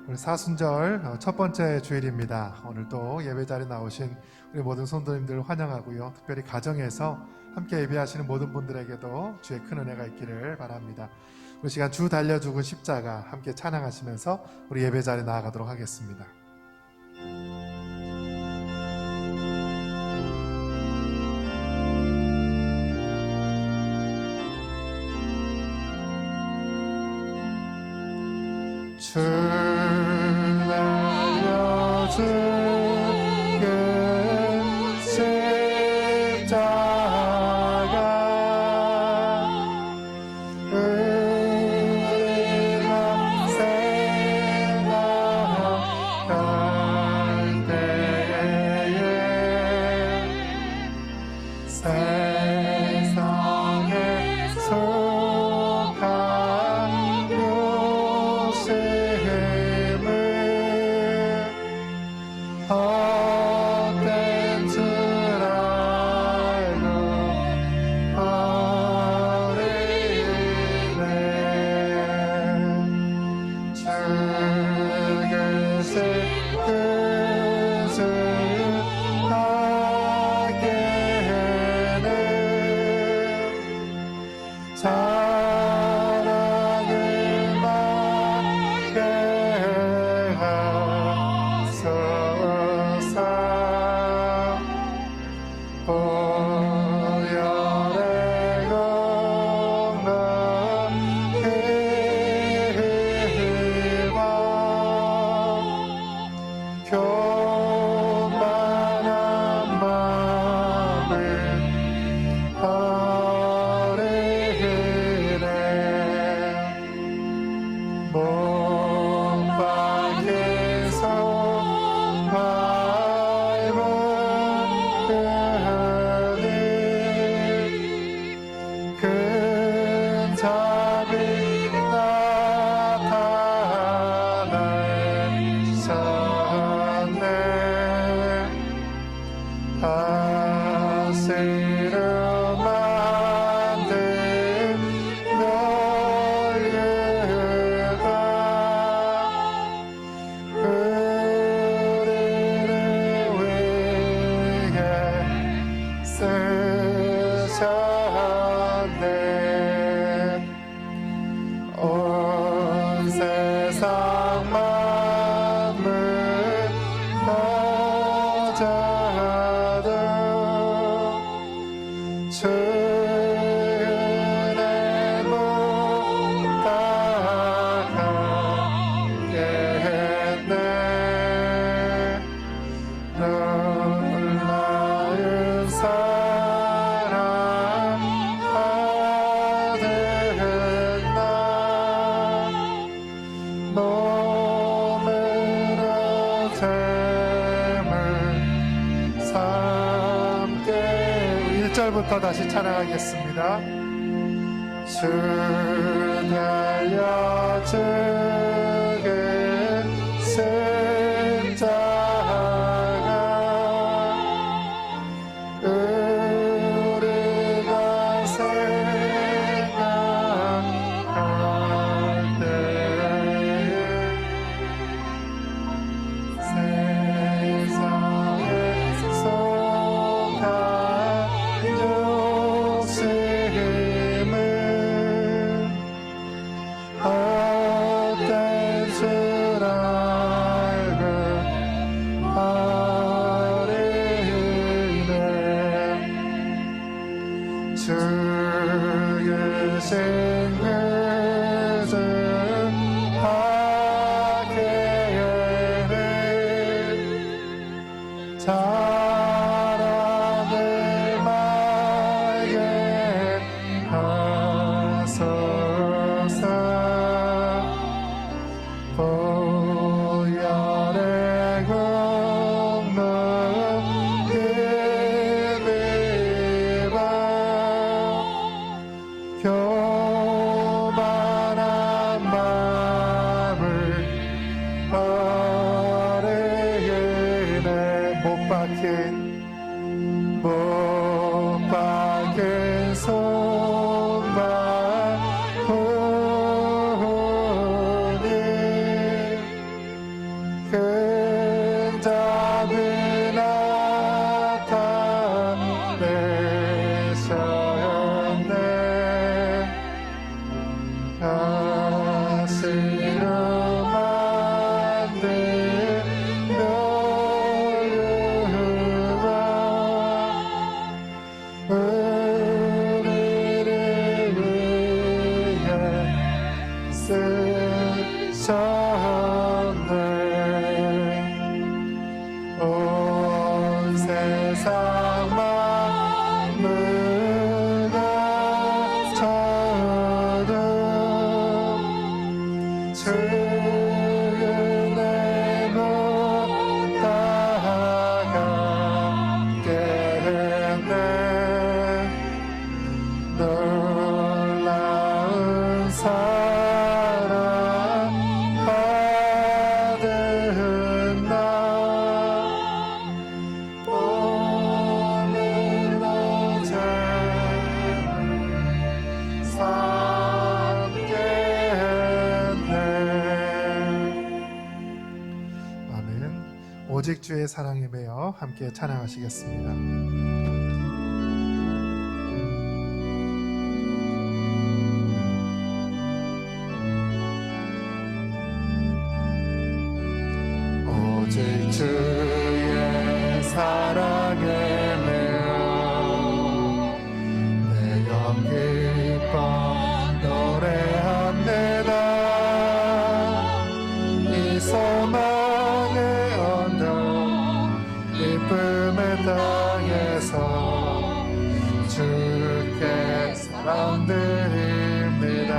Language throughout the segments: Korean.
오늘 사순절 첫 번째 주일입니다. 오늘 또 예배 자리에 나오신 우리 모든 성도님들 환영하고요. 특별히 가정에서 함께 예배하시는 모든 분들에게도 주의 큰 은혜가 있기를 바랍니다. 우리 시간 주 달려 죽은 십자가 함께 찬양하시면서 우리 예배 자리에 나아가도록 하겠습니다. 주 달려 죽은 십자가 우리가 생각할 때에 세상에 속한 헛된 줄 알고 버리네. 죽으신 그주에게는 사랑을 받게 하소서. 보혈의 공로 힘입어 교만한 마음을 버리네. 몸 밖에서 큰 자비 나타나셨네. 다시로 만든 면류가 우리를 위해 쓰셨네. 온 세상 만물 퍼져도 주의 은혜 못 당하겠네. 놀라운 사랑 받은 나 몸으로 됨을 삼게. 1절부터 다시 찬양하겠습니다. 주 달려 죽은 십자가 우리가 생각할 때에 세상에 속한 욕심을 헛된 줄 알고 버리네. 죽으신 그주 하게는 사랑을 말게 하소서. 보혈의 공로 힘입어 교만한 오직 주의 사랑에 매여 함께 찬양하시겠습니다. 오직 주의 사랑에 매여 내 영 기뻐 노래합니다. 이 소망의 언덕 기쁨의 땅에서 주께 사랑드립니다.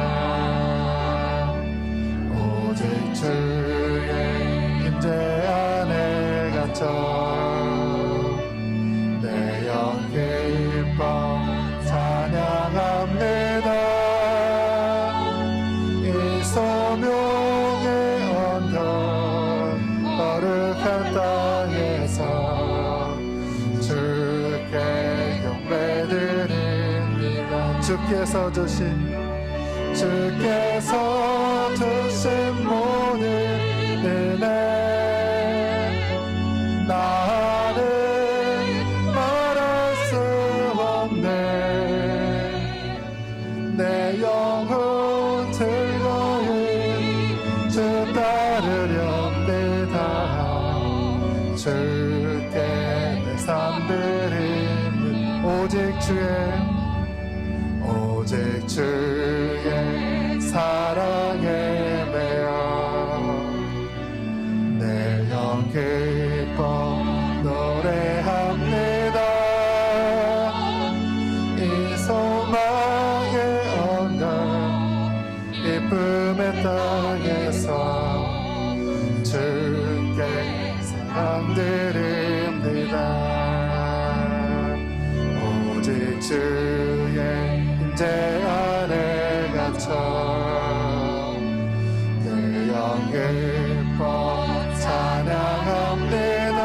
오직 주의 임재 안에 갇혀 내 영 기뻐 찬양합니다. 이 소명의 언덕 거룩한 땅에서 주께 경배드립니다. 주께서 주신 모든 은혜 나는 말할 수 없네. 내 영혼 즐거이 주 따르렵니다. 주께 내 삶 드립니다. 오직 주의 사랑에 매여 내 영 기뻐 노래합니다. 이 소망의 언덕 기쁨의 땅에서 주께 사랑드립니다. 오직 주의 임재 안에 갇혀 내 영 기뻐 찬양합니다.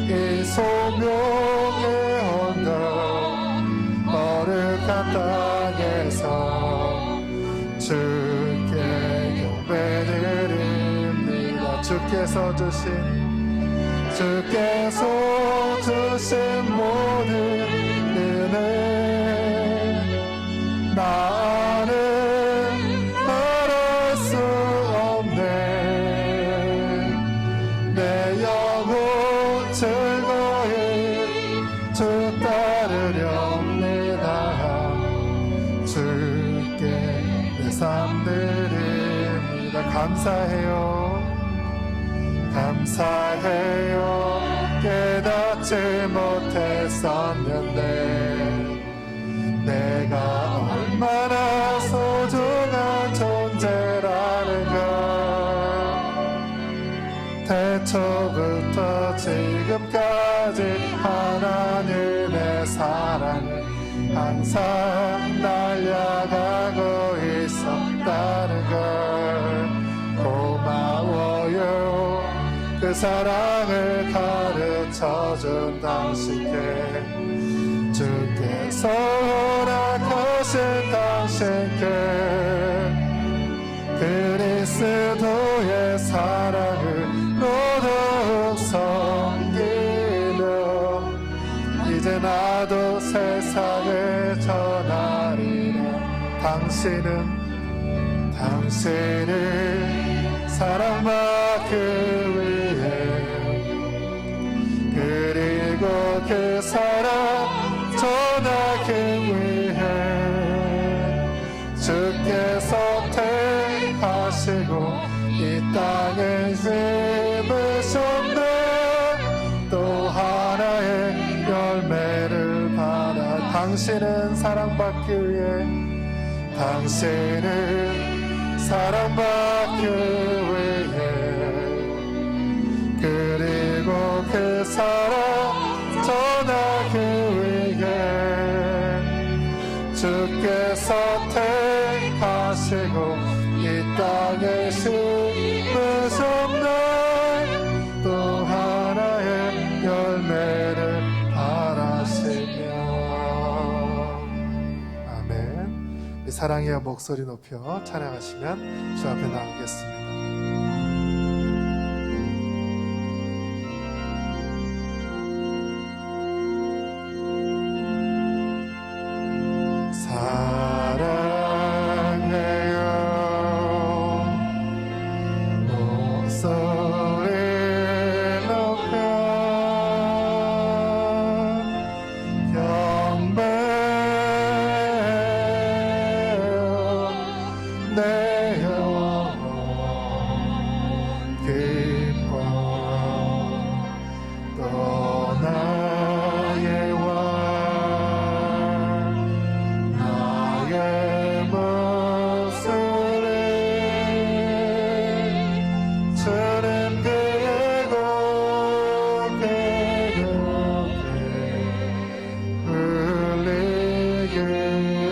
이 소명의 언덕 거룩한 땅에서 주께 경배드립니다. 주께서 주신 모든 은혜 나는 말할 수 없네. 내 영혼 즐거이 주 따르렵니다. 주께 내 삶 드립니다. 감사해요. 깨닫지 못했었는데 내가 얼마나 소중한 존재라는 걸 태초부터 지금까지 하나님의 사랑을 항상 날려가고 있었다는 걸 고마워요. 그 사랑을 가르쳐준 당신께 주께서 허락하신 당신께 그리스도의 사랑을 더욱 섬기며 이제 나도 세상을 전하리라. 당신을 사랑받기 위해 그리고 그 사랑 전하기 위해 주께서 택하시고 이 땅에 심으셨네. 또 하나의 열매를 받아 당신은 사랑받기 위해 그리고 그 사랑 전하기 위해 주께서 택하시고 이 땅에 심으셨네. 또 하나의 열매를 바라시며. 아멘. 사랑의 목소리 높여 찬양하시면 주 앞에 나오겠습니다. 내 영혼 기뻐 또 나의 왕 나의 목소리 주님께 곱게 흘리게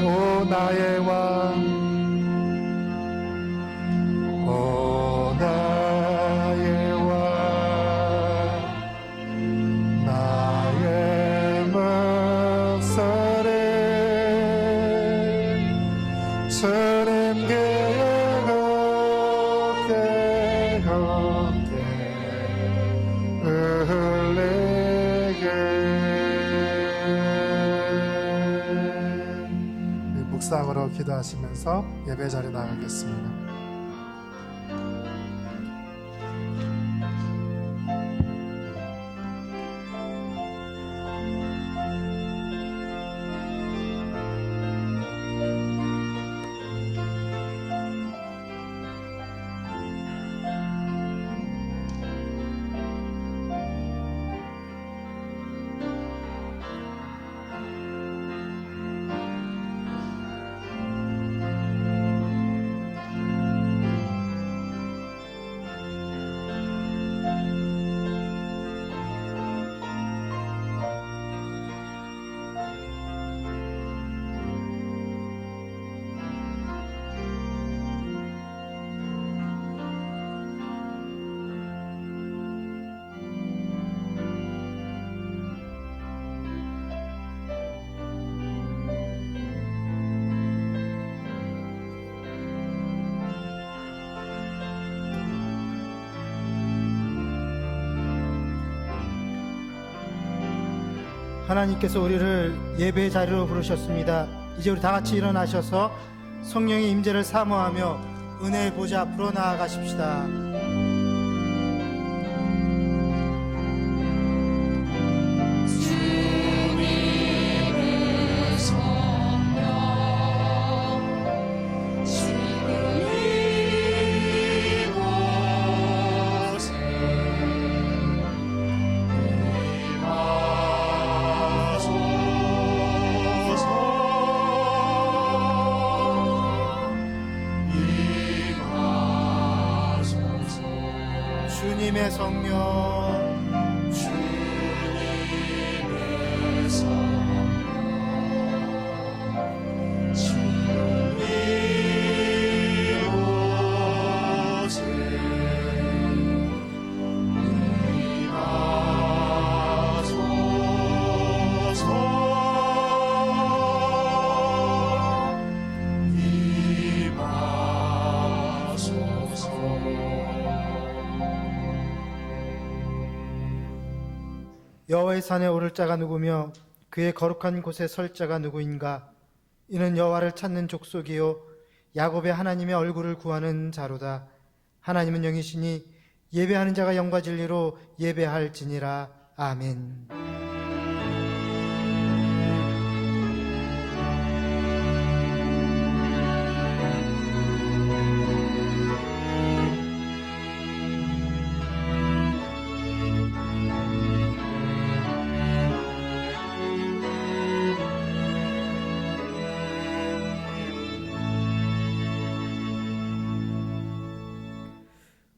오 나의 왕 오 나의 왕 나의 목소리 주님께 곱게 흘리게 묵상으로 기도하시면서 예배 자리 나가겠습니다. 하나님께서 우리를 예배의 자리로 부르셨습니다. 이제 우리 다 같이 일어나셔서 성령의 임재를 사모하며 은혜의 보좌 앞으로 나아가십시다. 주님의 성령 주님의 성령 주님 오세 여호와의 산에 오를 자가 누구며 그의 거룩한 곳에 설 자가 누구인가? 이는 여호와를 찾는 족속이요 야곱의 하나님의 얼굴을 구하는 자로다. 하나님은 영이시니 예배하는 자가 영과 진리로 예배할지니라. 아멘.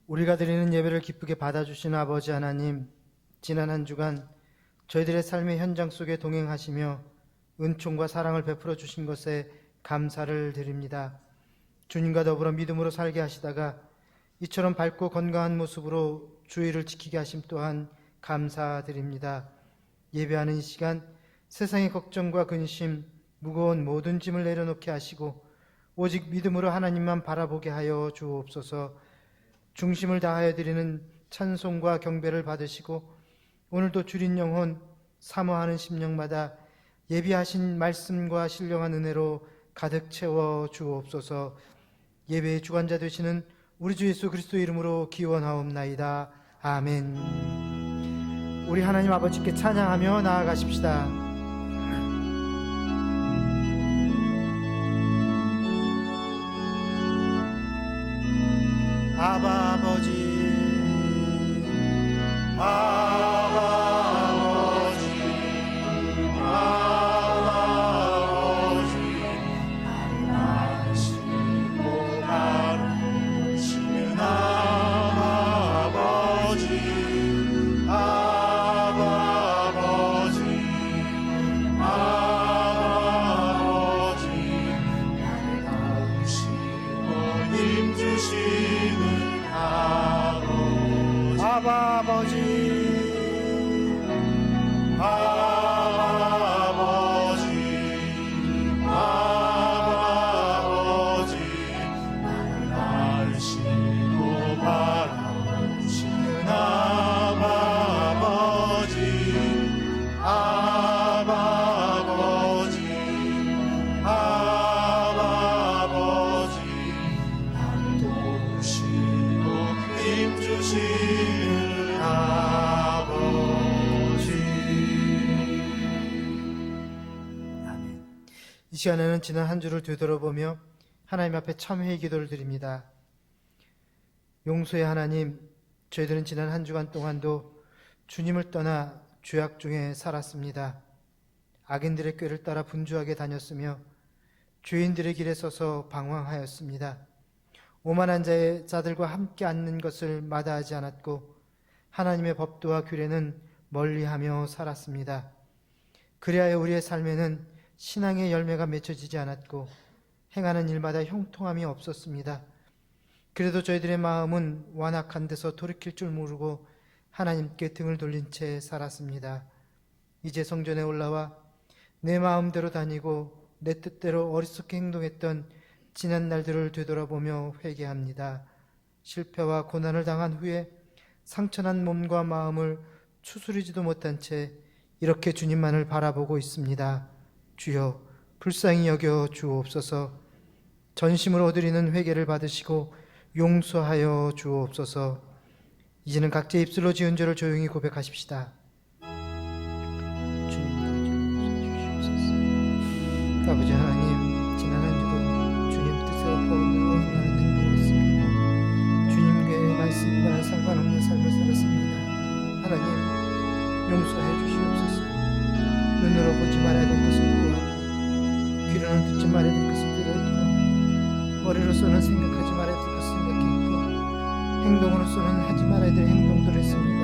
우리가 드리는 예배를 기쁘게 받아주신 아버지 하나님, 지난 한 주간 저희들의 삶의 현장 속에 동행하시며 은총과 사랑을 베풀어 주신 것에 감사를 드립니다. 주님과 더불어 믿음으로 살게 하시다가 이처럼 밝고 건강한 모습으로 주의를 지키게 하심 또한 감사드립니다. 예배하는 이 시간 세상의 걱정과 근심, 무거운 모든 짐을 내려놓게 하시고 오직 믿음으로 하나님만 바라보게 하여 주옵소서. 중심을 다하여 드리는 찬송과 경배를 받으시고 오늘도 주린 영혼, 사모하는 심령마다 예비하신 말씀과 신령한 은혜로 가득 채워 주옵소서. 예배의 주관자 되시는 우리 주 예수 그리스도 이름으로 기원하옵나이다. 아멘. 우리 하나님 아버지께 찬양하며 나아가십시다. 아바 아버지 아바 아버지 이 시간에는 지난 한 주를 되돌아보며 하나님 앞에 참회의 기도를 드립니다. 용서의 하나님, 저희들은 지난 한 주간 동안도 주님을 떠나 죄악 중에 살았습니다. 악인들의 꾀를 따라 분주하게 다녔으며 죄인들의 길에 서서 방황하였습니다. 오만한 자들과 함께 앉는 것을 마다하지 않았고 하나님의 법도와 규례는 멀리하며 살았습니다. 그리하여 우리의 삶에는 신앙의 열매가 맺혀지지 않았고 행하는 일마다 형통함이 없었습니다. 그래도 저희들의 마음은 완악한 데서 돌이킬 줄 모르고 하나님께 등을 돌린 채 살았습니다. 이제 성전에 올라와 내 마음대로 다니고 내 뜻대로 어리석게 행동했던 지난 날들을 되돌아보며 회개합니다. 실패와 고난을 당한 후에 상처난 몸과 마음을 추스리지도 못한 채 이렇게 주님만을 바라보고 있습니다. 주여 불쌍히 여겨 주옵소서. 전심으로 드리는 회개를 받으시고 용서하여 주옵소서. 이제는 각자 입술로 지은 죄를 조용히 고백하십시다. 주님, 아버지 하나님, 지난 한 주도 주님 뜻에 어긋나는 행동을 했습니다. 주님의 말씀과 상관없는 삶을 살았습니다. 하나님, 용서해 주시옵소서. 눈으로 보지 말아야 될 것을 보았고 귀로는 듣지 말아야 될 것을 들었고 머리로서는 생각하지 말아야 될 것을 생각했고 행동으로서는 하지 말아야 될 행동들을 했습니다.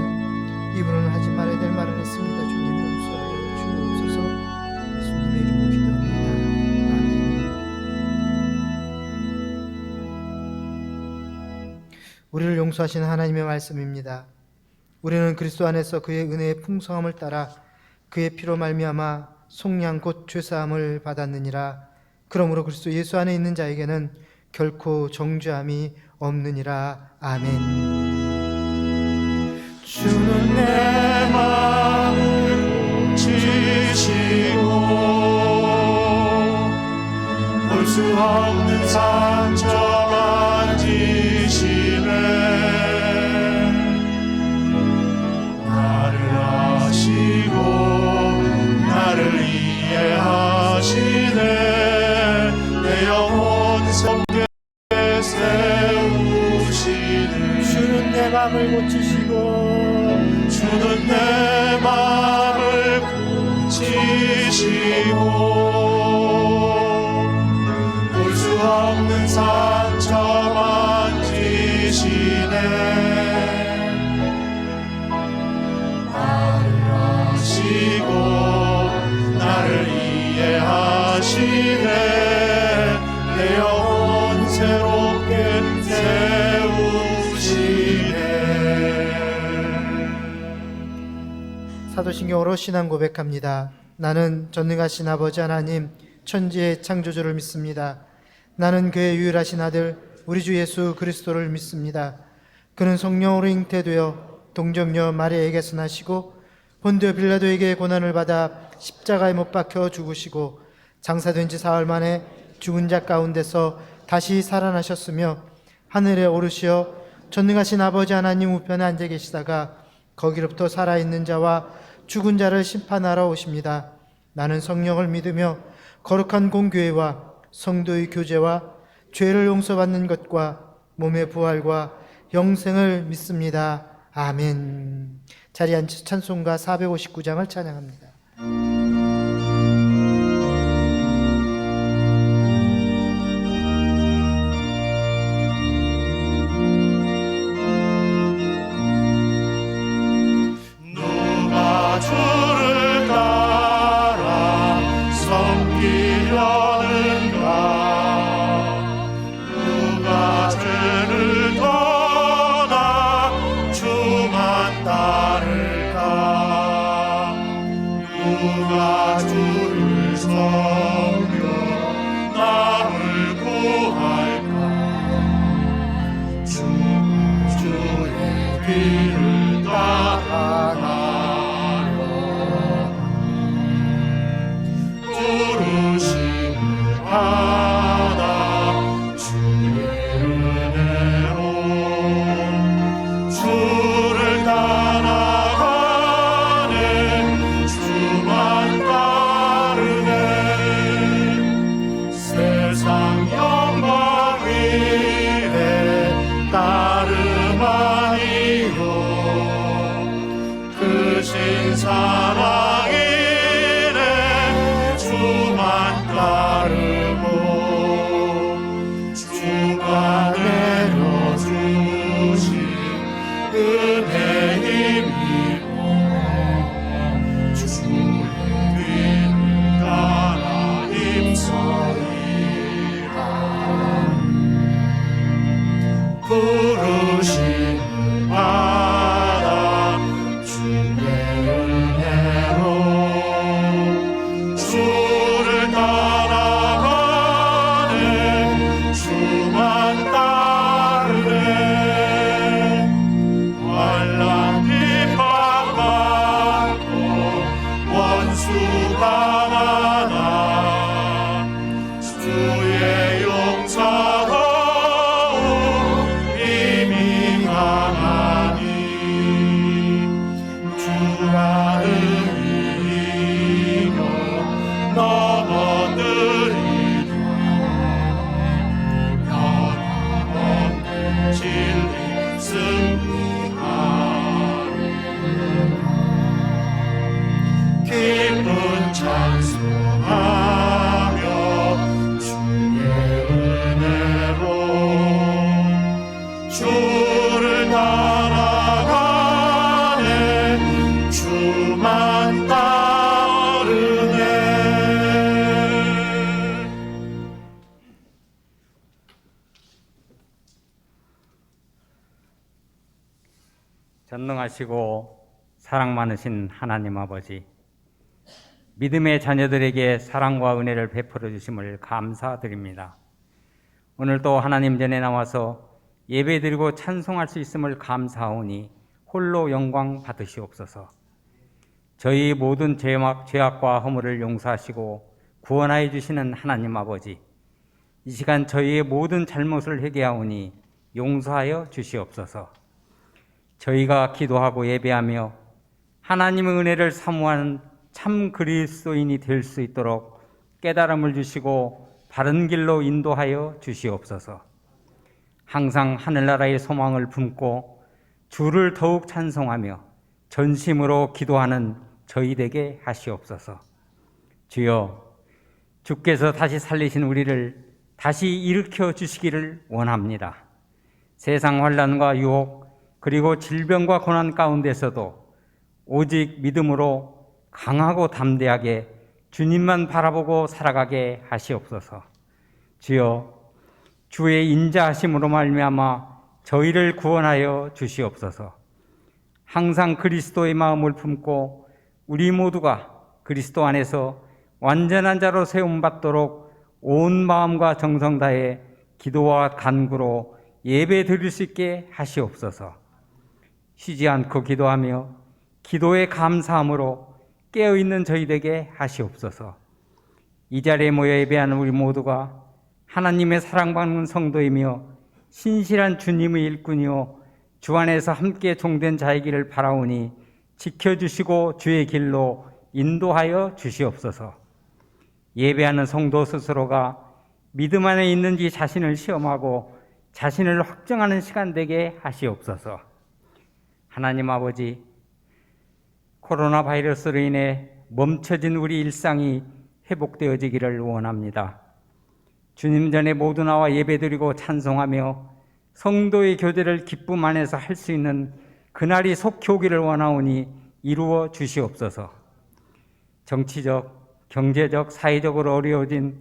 입으로는 하지 말아야 될 말을 했습니다. 주님 용서하여 주옵소서. 예수님의 이름으로 기도합니다. 아멘. 우리를 용서하시는 하나님의 말씀입니다. 우리는 그리스도 안에서 그의 은혜의 풍성함을 따라 그의 피로 말미암아 속량 곧 죄사함을 받았느니라. 그러므로 그리스도 예수 안에 있는 자에게는 결코 정죄함이 없느니라. 아멘. 주는 내 마음을 고치시고 볼 수 없는 상처 만지시네. 나를 아시고 나를 이해하시네. 내 영혼 성게 세우시네. 주는 내 마음을 고치시고 주는 내 마음을 고치시고 볼 수 없는 상처 만지시네. 나를 아시고 나를 이해하시네. 내 영혼 새롭게 세우시네. 사도신경으로 신앙 고백합니다. 나는 전능하신 아버지 하나님 천지의 창조주를 믿습니다. 나는 그의 유일하신 아들 우리 주 예수 그리스도를 믿습니다. 그는 성령으로 잉태되어 동정녀 마리아에게서 나시고 본디오 빌라도에게 고난을 받아 십자가에 못 박혀 죽으시고 장사된 지 사흘 만에 죽은 자 가운데서 다시 살아나셨으며 하늘에 오르시어 전능하신 아버지 하나님 우편에 앉아 계시다가 거기로부터 살아있는 자와 죽은 자를 심판하러 오십니다. 나는 성령을 믿으며 거룩한 공교회와 성도의 교제와 죄를 용서받는 것과 몸의 부활과 영생을 믿습니다. 아멘. 자리에 앉으 찬송가 459장을 찬양합니다. 누가 주를 따라 섬기려는가? 누가 죄를 떠나 주만 따를까? 누가 주를 섬겨 남을 구할까? 주가 주의 길을 따라가려 부르심을 받아 주의 은혜로 주를 따라가네 주만 따르네 세상 영광 위에 따름하니요 크신 사랑이네 주만 따르고 주가 내려주신 은혜 힘이고 주의 뒤를 따라 힘쓰리라 부르심을 받아 주의 은혜로 주를 따라가네 주만 따르네 환난 핍박받고 원수가 많아 주의 용서도 이미 강하니 주가 이겨 넘어뜨리려 변함없는 진리 승리하리 기쁜 찬송하며 주의 은혜로 주를 따라가네 주만 따르네 전능하시고 사랑 많으신 하나님 아버지, 믿음의 자녀들에게 사랑과 은혜를 베풀어 주심을 감사드립니다. 오늘도 하나님 전에 나와서 예배드리고 찬송할 수 있음을 감사하오니 홀로 영광 받으시옵소서. 저희 모든 죄악과 허물을 용서하시고 구원하여 주시는 하나님 아버지, 이 시간 저희의 모든 잘못을 회개하오니 용서하여 주시옵소서. 저희가 기도하고 예배하며 하나님의 은혜를 사모하는 참 그리스도인이 될 수 있도록 깨달음을 주시고 바른 길로 인도하여 주시옵소서. 항상 하늘나라의 소망을 품고 주를 더욱 찬송하며 전심으로 기도하는 저희 되게 하시옵소서. 주여, 주께서 다시 살리신 우리를 다시 일으켜 주시기를 원합니다. 세상 환난과 유혹 그리고 질병과 고난 가운데서도 오직 믿음으로 강하고 담대하게 주님만 바라보고 살아가게 하시옵소서. 주여, 주의 인자하심으로 말미암아 저희를 구원하여 주시옵소서. 항상 그리스도의 마음을 품고 우리 모두가 그리스도 안에서 완전한 자로 세움받도록 온 마음과 정성 다해 기도와 간구로 예배 드릴 수 있게 하시옵소서. 쉬지 않고 기도하며 기도에 감사함으로 깨어있는 저희에게 하시옵소서. 이 자리에 모여 예배하는 우리 모두가 하나님의 사랑받는 성도이며 신실한 주님의 일꾼이요 주 안에서 함께 종된 자이기를 바라오니 지켜주시고 주의 길로 인도하여 주시옵소서. 예배하는 성도 스스로가 믿음 안에 있는지 자신을 시험하고 자신을 확정하는 시간 되게 하시옵소서. 하나님 아버지, 코로나 바이러스로 인해 멈춰진 우리 일상이 회복되어지기를 원합니다. 주님 전에 모두 나와 예배드리고 찬송하며 성도의 교제를 기쁨 안에서 할 수 있는 그날이 속히 오기를 원하오니 이루어 주시옵소서. 정치적, 경제적, 사회적으로 어려워진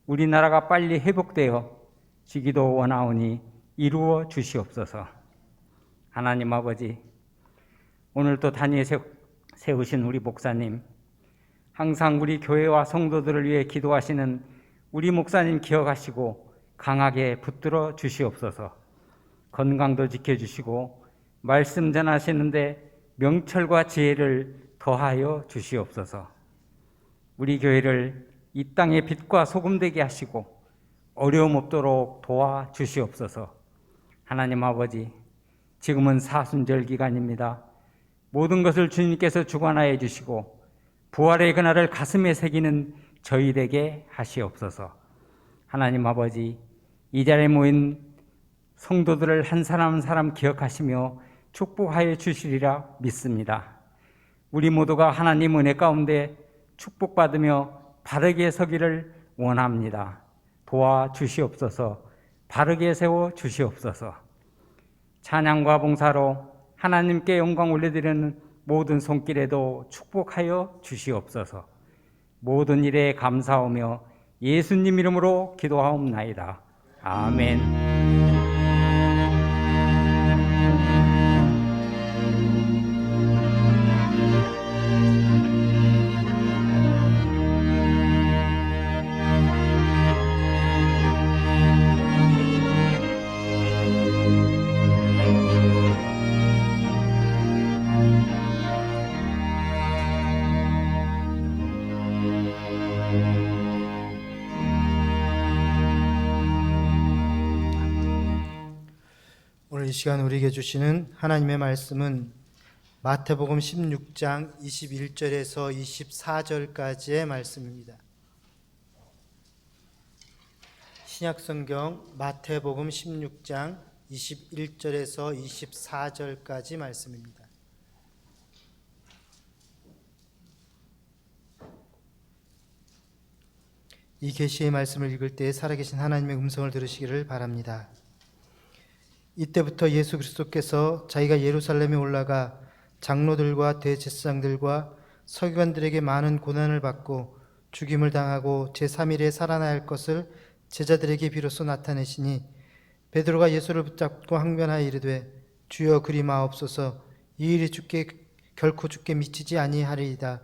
우리나라가 빨리 회복되어 지기도 원하오니 이루어 주시옵소서. 하나님 아버지, 오늘 또 단위에 세우신 우리 목사님, 항상 우리 교회와 성도들을 위해 기도하시는 우리 목사님 기억하시고 강하게 붙들어 주시옵소서. 건강도 지켜주시고 말씀 전하시는데 명철과 지혜를 더하여 주시옵소서. 우리 교회를 이 땅의 빛과 소금 되게 하시고 어려움 없도록 도와주시옵소서. 하나님 아버지, 지금은 사순절 기간입니다. 모든 것을 주님께서 주관하여 주시고 부활의 그날을 가슴에 새기는 저희 되게 하시옵소서. 하나님 아버지, 이 자리에 모인 성도들을 한 사람 한 사람 기억하시며 축복하여 주시리라 믿습니다. 우리 모두가 하나님 은혜 가운데 축복받으며 바르게 서기를 원합니다. 도와주시옵소서. 바르게 세워 주시옵소서. 찬양과 봉사로 하나님께 영광 올려드리는 모든 손길에도 축복하여 주시옵소서. 모든 일에 감사하며 예수님 이름으로 기도하옵나이다. 아멘. 오늘 이 시간 우리에게 주시는 하나님의 말씀은 마태복음 16장 21절에서 24절까지의 말씀입니다. 신약성경 마태복음 16장 21절에서 24절까지 말씀입니다. 이 계시의 말씀을 읽을 때 살아계신 하나님의 음성을 들으시기를 바랍니다. 이때부터 예수 그리스도께서 자기가 예루살렘에 올라가 장로들과 대제사장들과 서기관들에게 많은 고난을 받고 죽임을 당하고 제3일에 살아나야 할 것을 제자들에게 비로소 나타내시니 베드로가 예수를 붙잡고 항변하여 이르되 주여 그리 마옵소서 이 일이 결코 주께 미치지 아니하리이다.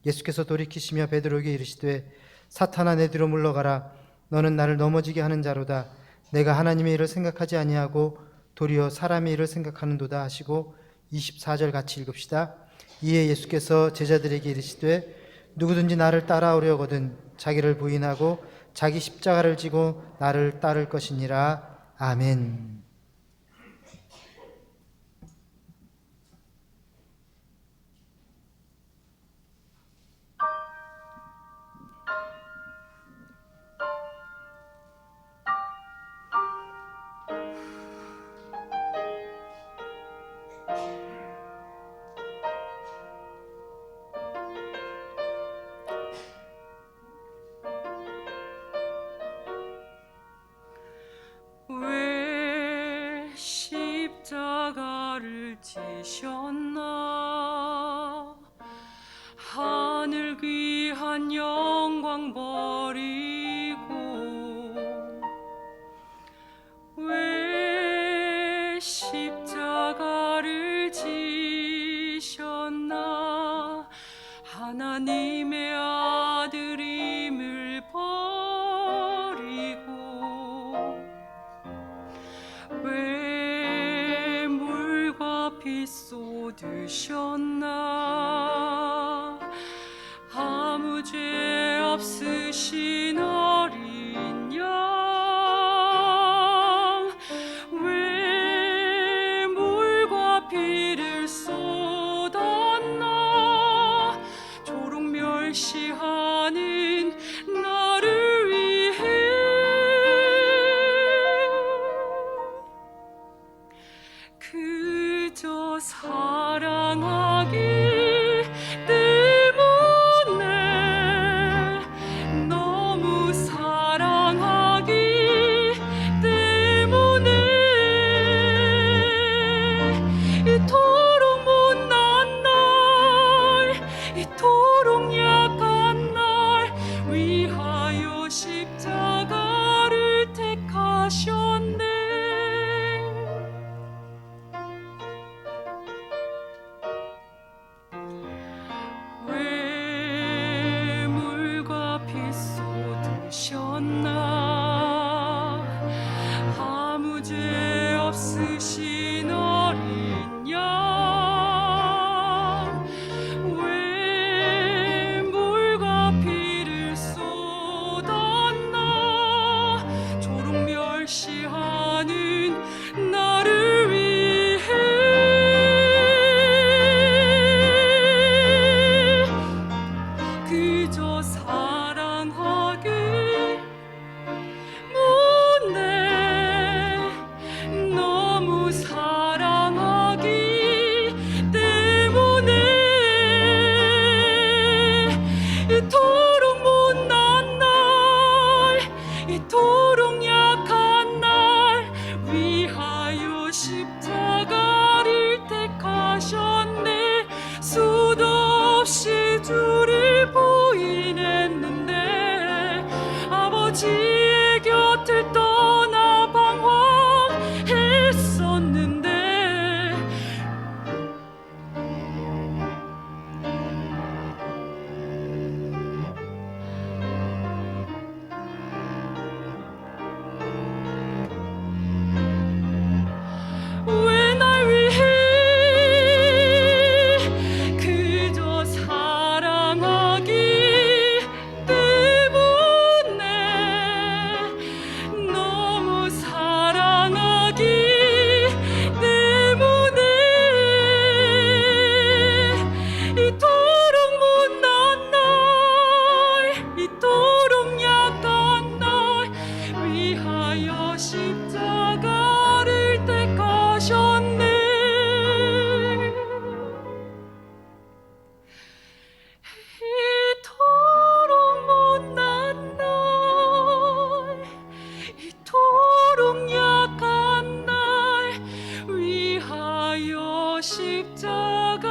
예수께서 돌이키시며 베드로에게 이르시되 사탄아 내 뒤로 물러가라. 너는 나를 넘어지게 하는 자로다. 내가 하나님의 일을 생각하지 아니하고 도리어 사람의 일을 생각하는도다 하시고 24절 같이 읽읍시다. 이에 예수께서 제자들에게 이르시되 누구든지 나를 따라오려거든 자기를 부인하고 자기 십자가를 지고 나를 따를 것이니라. 아멘. 왜 십자가를 지셨나 하늘 귀한 영광 버리고 왜 십자가를 지셨나 하나님의 아들임을 버리고 왜 물과 피 쏟으셨나 아무 죄 없으신 어린 양 왜 물과 피를 쏟았나 조롱 멸시하는 나를 위해 나 아무 죄 없으신 어린 양 왜 물과 피를 쏟았나 조롱 멸시하는 나를 위해 그저 사랑하기 못내 너무 사랑하기 때문에 이토록 못난 날 이토록 약한 날 위하여 십자가를 택하셨네 수도 없이 주를 부인했는데 아버지의 곁을 떠나 방황했었는데 왜 날 위해 그저 사랑하기 때문에 너무 사랑하기 때문에 이토록 못난 날 이토록 약한 날 위하여 십자가를 택하셨네 이토록 못난 날 이토록 약한 날 위하여 십자가를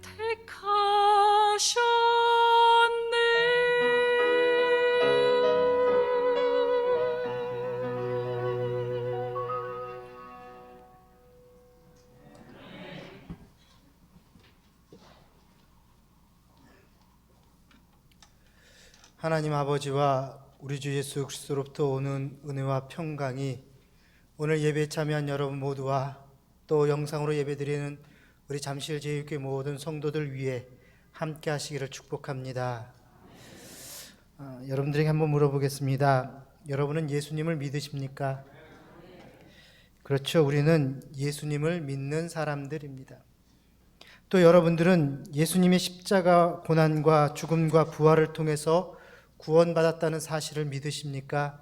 택하셨네. 하나님 아버지와 우리 주 예수 그리스도로부터 오는 은혜와 평강이 오늘 예배에 참여한 여러분 모두와 또 영상으로 예배드리는 우리 잠실 제6교회 모든 성도들 위해 함께 하시기를 축복합니다. 여러분들에게 한번 물어보겠습니다. 여러분은 예수님을 믿으십니까? 그렇죠. 우리는 예수님을 믿는 사람들입니다. 또 여러분들은 예수님의 십자가 고난과 죽음과 부활을 통해서 구원받았다는 사실을 믿으십니까?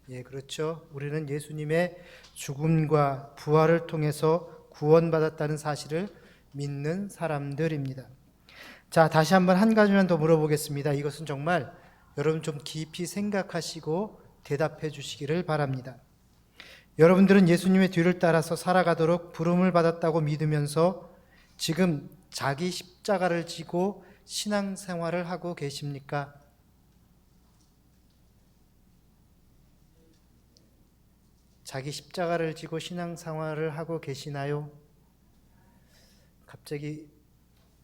예, 그렇죠. 우리는 예수님의 죽음과 부활을 통해서 구원받았다는 사실을 믿는 사람들입니다. 자, 다시 한번 한 가지만 더 물어보겠습니다. 이것은 정말 여러분 좀 깊이 생각하시고 대답해 주시기를 바랍니다. 여러분들은 예수님의 뒤를 따라서 살아가도록 부름을 받았다고 믿으면서 지금 자기 십자가를 지고 신앙생활을 하고 계십니까? 자기 십자가를 지고 신앙생활을 하고 계시나요? 갑자기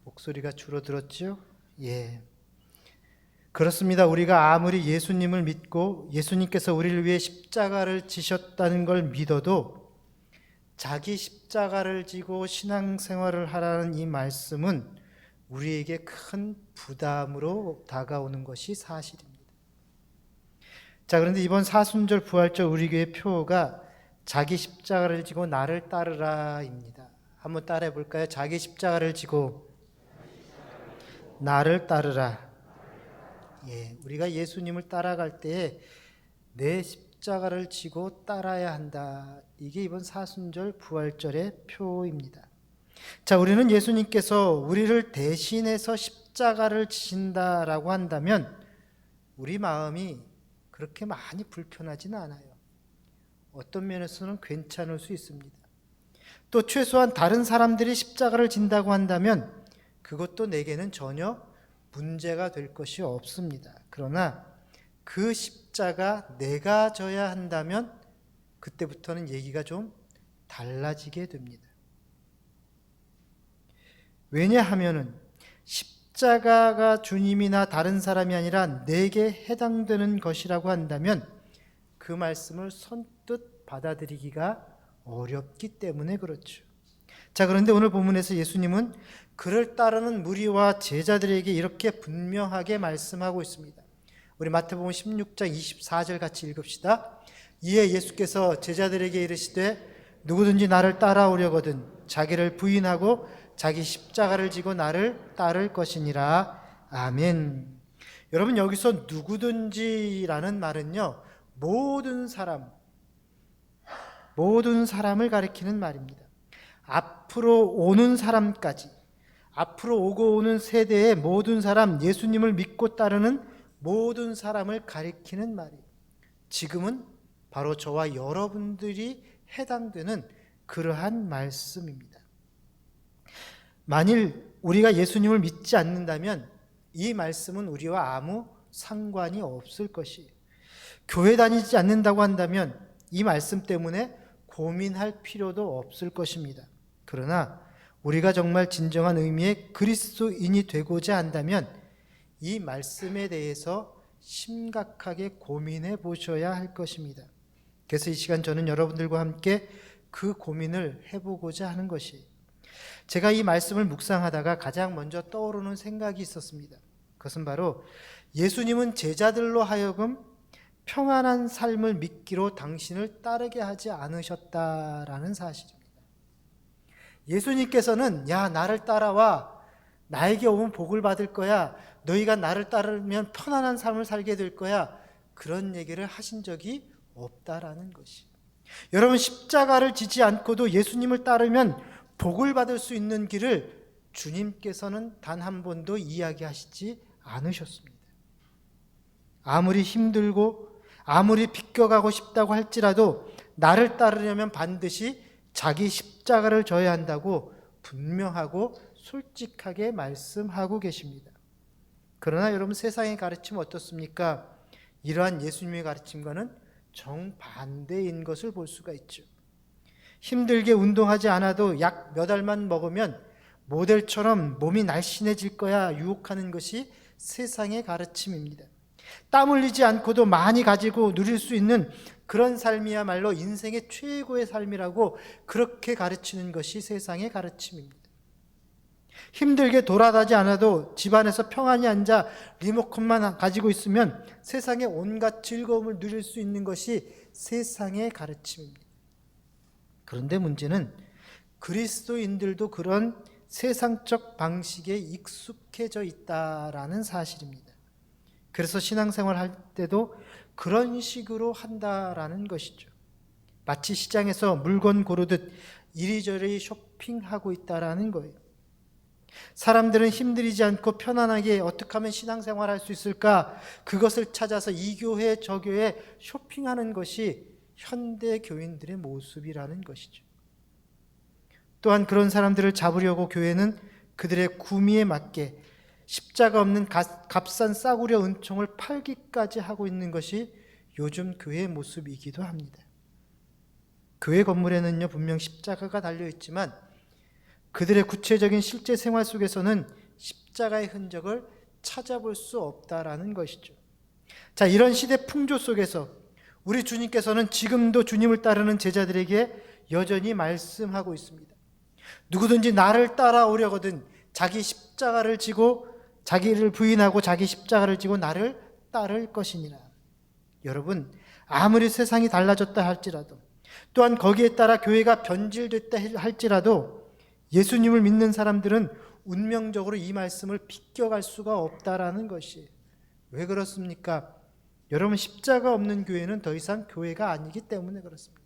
목소리가 줄어들었죠? 예. 그렇습니다. 우리가 아무리 예수님을 믿고 예수님께서 우리를 위해 십자가를 지셨다는 걸 믿어도 자기 십자가를 지고 신앙생활을 하라는 이 말씀은 우리에게 큰 부담으로 다가오는 것이 사실입니다. 자, 그런데 이번 사순절 부활절 우리 교회 표가 자기 십자가를 지고 나를 따르라입니다. 한번 따라해 볼까요? 자기 십자가를 지고 나를 따르라. 예, 우리가 예수님을 따라갈 때에 내 십자가를 지고 따라야 한다. 이게 이번 사순절 부활절의 표입니다. 자, 우리는 예수님께서 우리를 대신해서 십자가를 지신다라고 한다면 우리 마음이 그렇게 많이 불편하지는 않아요. 어떤 면에서는 괜찮을 수 있습니다. 또 최소한 다른 사람들이 십자가를 진다고 한다면 그것도 내게는 전혀 문제가 될 것이 없습니다. 그러나 그 십자가 내가 져야 한다면 그때부터는 얘기가 좀 달라지게 됩니다. 왜냐하면은 십자가가 주님이나 다른 사람이 아니라 내게 해당되는 것이라고 한다면 그 말씀을 선뜻 받아들이기가 어렵기 때문에 그렇죠. 자, 그런데 오늘 본문에서 예수님은 그를 따르는 무리와 제자들에게 이렇게 분명하게 말씀하고 있습니다. 우리 마태복음 16장 24절 같이 읽읍시다. 이에 예수께서 제자들에게 이르시되 누구든지 나를 따라오려거든 자기를 부인하고 자기 십자가를 지고 나를 따를 것이니라. 아멘. 여러분, 여기서 누구든지라는 말은요, 모든 사람을 가리키는 말입니다. 앞으로 오는 사람까지, 앞으로 오고 오는 세대의 모든 사람, 예수님을 믿고 따르는 모든 사람을 가리키는 말이에요. 지금은 바로 저와 여러분들이 해당되는 그러한 말씀입니다. 만일 우리가 예수님을 믿지 않는다면 이 말씀은 우리와 아무 상관이 없을 것이에요. 교회 다니지 않는다고 한다면 이 말씀 때문에 고민할 필요도 없을 것입니다. 그러나 우리가 정말 진정한 의미의 그리스도인이 되고자 한다면 이 말씀에 대해서 심각하게 고민해 보셔야 할 것입니다. 그래서 이 시간 저는 여러분들과 함께 그 고민을 해보고자 하는 것이에요. 제가 이 말씀을 묵상하다가 가장 먼저 떠오르는 생각이 있었습니다. 그것은 바로 예수님은 제자들로 하여금 평안한 삶을 믿기로 당신을 따르게 하지 않으셨다라는 사실입니다. 예수님께서는 야, 나를 따라와, 나에게 오면 복을 받을 거야, 너희가 나를 따르면 편안한 삶을 살게 될 거야, 그런 얘기를 하신 적이 없다라는 것이. 여러분, 십자가를 지지 않고도 예수님을 따르면 복을 받을 수 있는 길을 주님께서는 단 한 번도 이야기하시지 않으셨습니다. 아무리 힘들고 아무리 비껴가고 싶다고 할지라도 나를 따르려면 반드시 자기 십자가를 져야 한다고 분명하고 솔직하게 말씀하고 계십니다. 그러나 여러분, 세상의 가르침은 어떻습니까? 이러한 예수님의 가르침과는 정반대인 것을 볼 수가 있죠. 힘들게 운동하지 않아도 약 몇 알만 먹으면 모델처럼 몸이 날씬해질 거야 유혹하는 것이 세상의 가르침입니다. 땀 흘리지 않고도 많이 가지고 누릴 수 있는 그런 삶이야말로 인생의 최고의 삶이라고 그렇게 가르치는 것이 세상의 가르침입니다. 힘들게 돌아다니지 않아도 집안에서 평안히 앉아 리모컨만 가지고 있으면 세상의 온갖 즐거움을 누릴 수 있는 것이 세상의 가르침입니다. 그런데 문제는 그리스도인들도 그런 세상적 방식에 익숙해져 있다라는 사실입니다. 그래서 신앙생활 할 때도 그런 식으로 한다라는 것이죠. 마치 시장에서 물건 고르듯 이리저리 쇼핑하고 있다라는 거예요. 사람들은 힘들이지 않고 편안하게 어떻게 하면 신앙생활 할 수 있을까? 그것을 찾아서 이 교회 저 교회 쇼핑하는 것이 현대 교인들의 모습이라는 것이죠. 또한 그런 사람들을 잡으려고 교회는 그들의 구미에 맞게 십자가 없는 값싼 싸구려 은총을 팔기까지 하고 있는 것이 요즘 교회의 모습이기도 합니다. 교회 건물에는요, 분명 십자가가 달려있지만 그들의 구체적인 실제 생활 속에서는 십자가의 흔적을 찾아볼 수 없다라는 것이죠. 자, 이런 시대 풍조 속에서 우리 주님께서는 지금도 주님을 따르는 제자들에게 여전히 말씀하고 있습니다. 누구든지 나를 따라오려거든 자기 십자가를 지고 자기를 부인하고 자기 십자가를 지고 나를 따를 것이니라. 여러분, 아무리 세상이 달라졌다 할지라도 또한 거기에 따라 교회가 변질됐다 할지라도 예수님을 믿는 사람들은 운명적으로 이 말씀을 비껴갈 수가 없다라는 것이에요. 왜 그렇습니까? 여러분, 십자가 없는 교회는 더 이상 교회가 아니기 때문에 그렇습니다.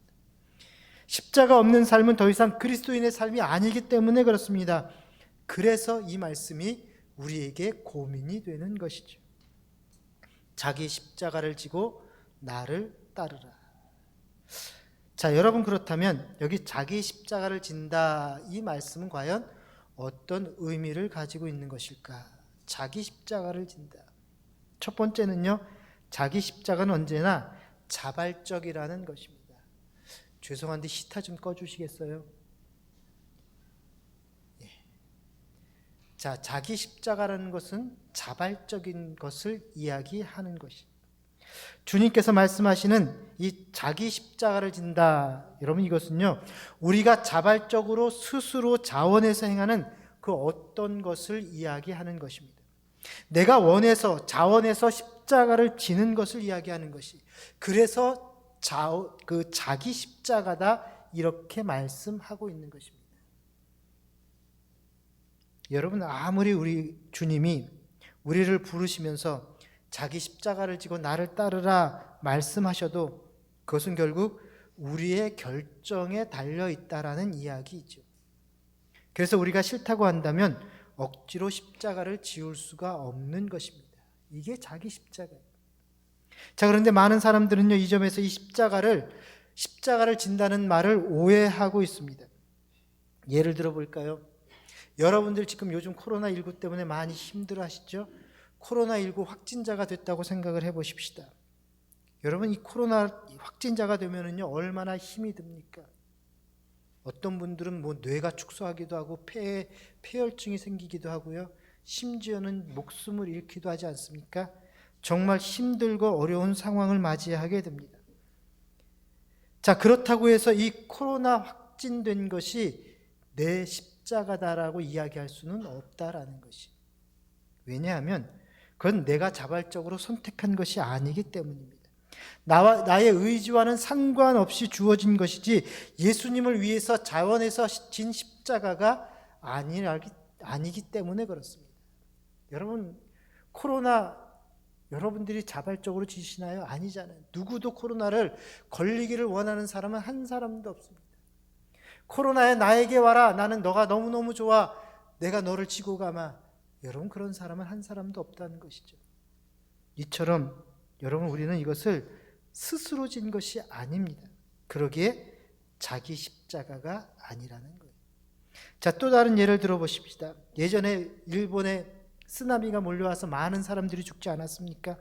십자가 없는 삶은 더 이상 그리스도인의 삶이 아니기 때문에 그렇습니다. 그래서 이 말씀이 우리에게 고민이 되는 것이죠. 자기 십자가를 지고 나를 따르라. 자, 여러분, 그렇다면 여기 자기 십자가를 진다, 이 말씀은 과연 어떤 의미를 가지고 있는 것일까? 자기 십자가를 진다. 첫 번째는요, 자기 십자가는 언제나 자발적이라는 것입니다. 죄송한데 히터 좀 꺼주시겠어요? 예. 자, 자기 십자가라는 것은 자발적인 것을 이야기하는 것이. 주님께서 말씀하시는 이 자기 십자가를 진다. 여러분, 이것은요, 우리가 자발적으로 스스로 자원해서 행하는 그 어떤 것을 이야기하는 것입니다. 내가 원해서 자원해서 십자가를 지는 것을 이야기하는 것이. 그래서 그 자기 십자가다 이렇게 말씀하고 있는 것입니다. 여러분, 아무리 우리 주님이 우리를 부르시면서 자기 십자가를 지고 나를 따르라 말씀하셔도 그것은 결국 우리의 결정에 달려 있다라는 이야기이죠. 그래서 우리가 싫다고 한다면 억지로 십자가를 지울 수가 없는 것입니다. 이게 자기 십자가예요. 자, 그런데 많은 사람들은요, 이 점에서 이 십자가를 진다는 말을 오해하고 있습니다. 예를 들어 볼까요? 여러분들 지금 요즘 코로나19 때문에 많이 힘들어 하시죠? 코로나19 확진자가 됐다고 생각을 해 보십시다. 여러분, 이 코로나 확진자가 되면은요, 얼마나 힘이 듭니까? 어떤 분들은 뭐 뇌가 축소하기도 하고 폐혈증이 생기기도 하고요. 심지어는 목숨을 잃기도 하지 않습니까? 정말 힘들고 어려운 상황을 맞이하게 됩니다. 자, 그렇다고 해서 이 코로나 확진된 것이 내 십자가다라고 이야기할 수는 없다라는 것이. 왜냐하면 그건 내가 자발적으로 선택한 것이 아니기 때문입니다. 나의 의지와는 상관없이 주어진 것이지 예수님을 위해서 자원해서 진 십자가가 아니기 때문에 그렇습니다. 여러분, 코로나 여러분들이 자발적으로 지시나요? 아니잖아요. 누구도 코로나를 걸리기를 원하는 사람은 한 사람도 없습니다. 코로나에 나에게 와라. 나는 너가 너무너무 좋아. 내가 너를 지고 가마. 여러분, 그런 사람은 한 사람도 없다는 것이죠. 이처럼 여러분, 우리는 이것을 스스로 진 것이 아닙니다. 그러기에 자기 십자가가 아니라는 거예요. 자, 또 다른 예를 들어보십시다. 예전에 일본에 쓰나미가 몰려와서 많은 사람들이 죽지 않았습니까?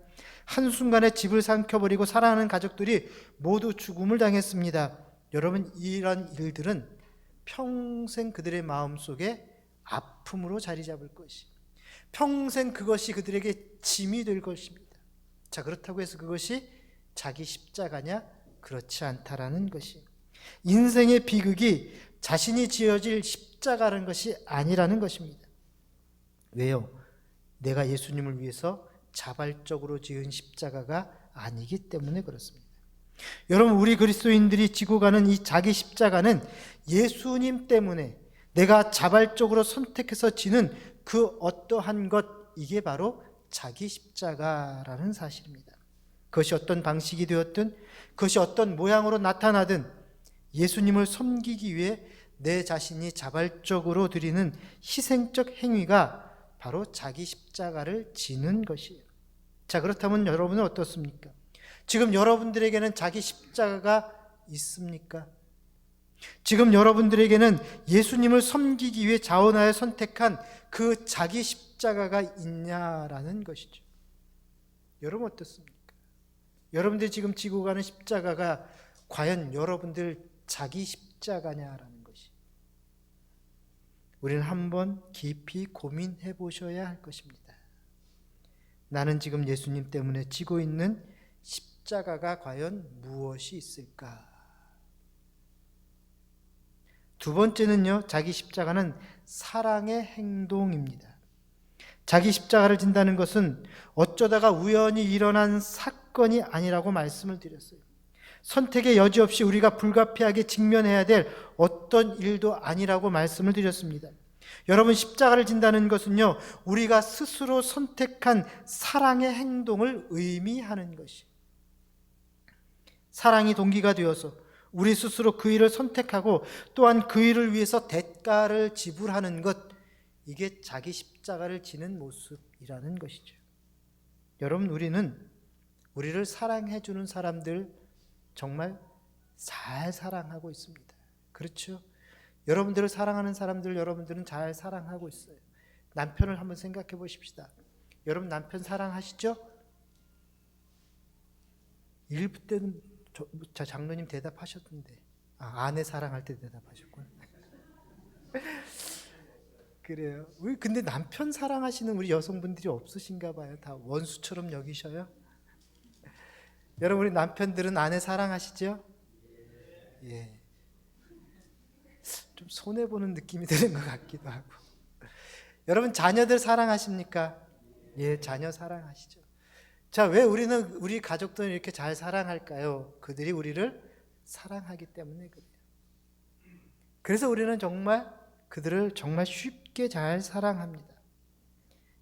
한순간에 집을 삼켜버리고 사랑하는 가족들이 모두 죽음을 당했습니다. 여러분, 이런 일들은 평생 그들의 마음속에 아픔으로 자리 잡을 것이, 평생 그것이 그들에게 짐이 될 것입니다. 자, 그렇다고 해서 그것이 자기 십자가냐? 그렇지 않다라는 것이. 인생의 비극이 자신이 지어질 십자가라는 것이 아니라는 것입니다. 왜요? 내가 예수님을 위해서 자발적으로 지은 십자가가 아니기 때문에 그렇습니다. 여러분, 우리 그리스도인들이 지고 가는 이 자기 십자가는 예수님 때문에 내가 자발적으로 선택해서 지는 그 어떠한 것, 이게 바로 자기 십자가라는 사실입니다. 그것이 어떤 방식이 되었든, 그것이 어떤 모양으로 나타나든 예수님을 섬기기 위해 내 자신이 자발적으로 드리는 희생적 행위가 바로 자기 십자가를 지는 것이에요. 자, 그렇다면 여러분은 어떻습니까? 지금 여러분들에게는 자기 십자가가 있습니까? 지금 여러분들에게는 예수님을 섬기기 위해 자원하여 선택한 그 자기 십자가가 있냐라는 것이죠. 여러분, 어떻습니까? 여러분들이 지금 지고 가는 십자가가 과연 여러분들 자기 십자가냐라는 것이. 우리는 한번 깊이 고민해 보셔야 할 것입니다. 나는 지금 예수님 때문에 지고 있는 십자가가 과연 무엇이 있을까? 두 번째는요, 자기 십자가는 사랑의 행동입니다. 자기 십자가를 진다는 것은 어쩌다가 우연히 일어난 사건이 아니라고 말씀을 드렸어요. 선택의 여지 없이 우리가 불가피하게 직면해야 될 어떤 일도 아니라고 말씀을 드렸습니다. 여러분, 십자가를 진다는 것은요, 우리가 스스로 선택한 사랑의 행동을 의미하는 것이. 사랑이 동기가 되어서 우리 스스로 그 일을 선택하고 또한 그 일을 위해서 대가를 지불하는 것, 이게 자기 십자가를 지는 모습이라는 것이죠. 여러분, 우리를 사랑해 주는 사람들 정말 잘 사랑하고 있습니다. 그렇죠? 여러분들을 사랑하는 사람들, 여러분들은 잘 사랑하고 있어요. 남편을 한번 생각해 보십시다. 여러분, 남편 사랑하시죠? 일부 때는 장로님 대답하셨던데, 아내 사랑할 때 대답하셨구나. 그래요. 근데 남편 사랑하시는 우리 여성분들이 없으신가 봐요. 다 원수처럼 여기셔요. 여러분, 우리 남편들은 아내 사랑하시죠? 예. 좀 손해보는 느낌이 드는 것 같기도 하고. 여러분, 자녀들 사랑하십니까? 예, 자녀 사랑하시죠. 자, 왜 우리 가족들을 이렇게 잘 사랑할까요? 그들이 우리를 사랑하기 때문에 그래요. 그래서 우리는 정말 그들을 정말 쉽게 잘 사랑합니다.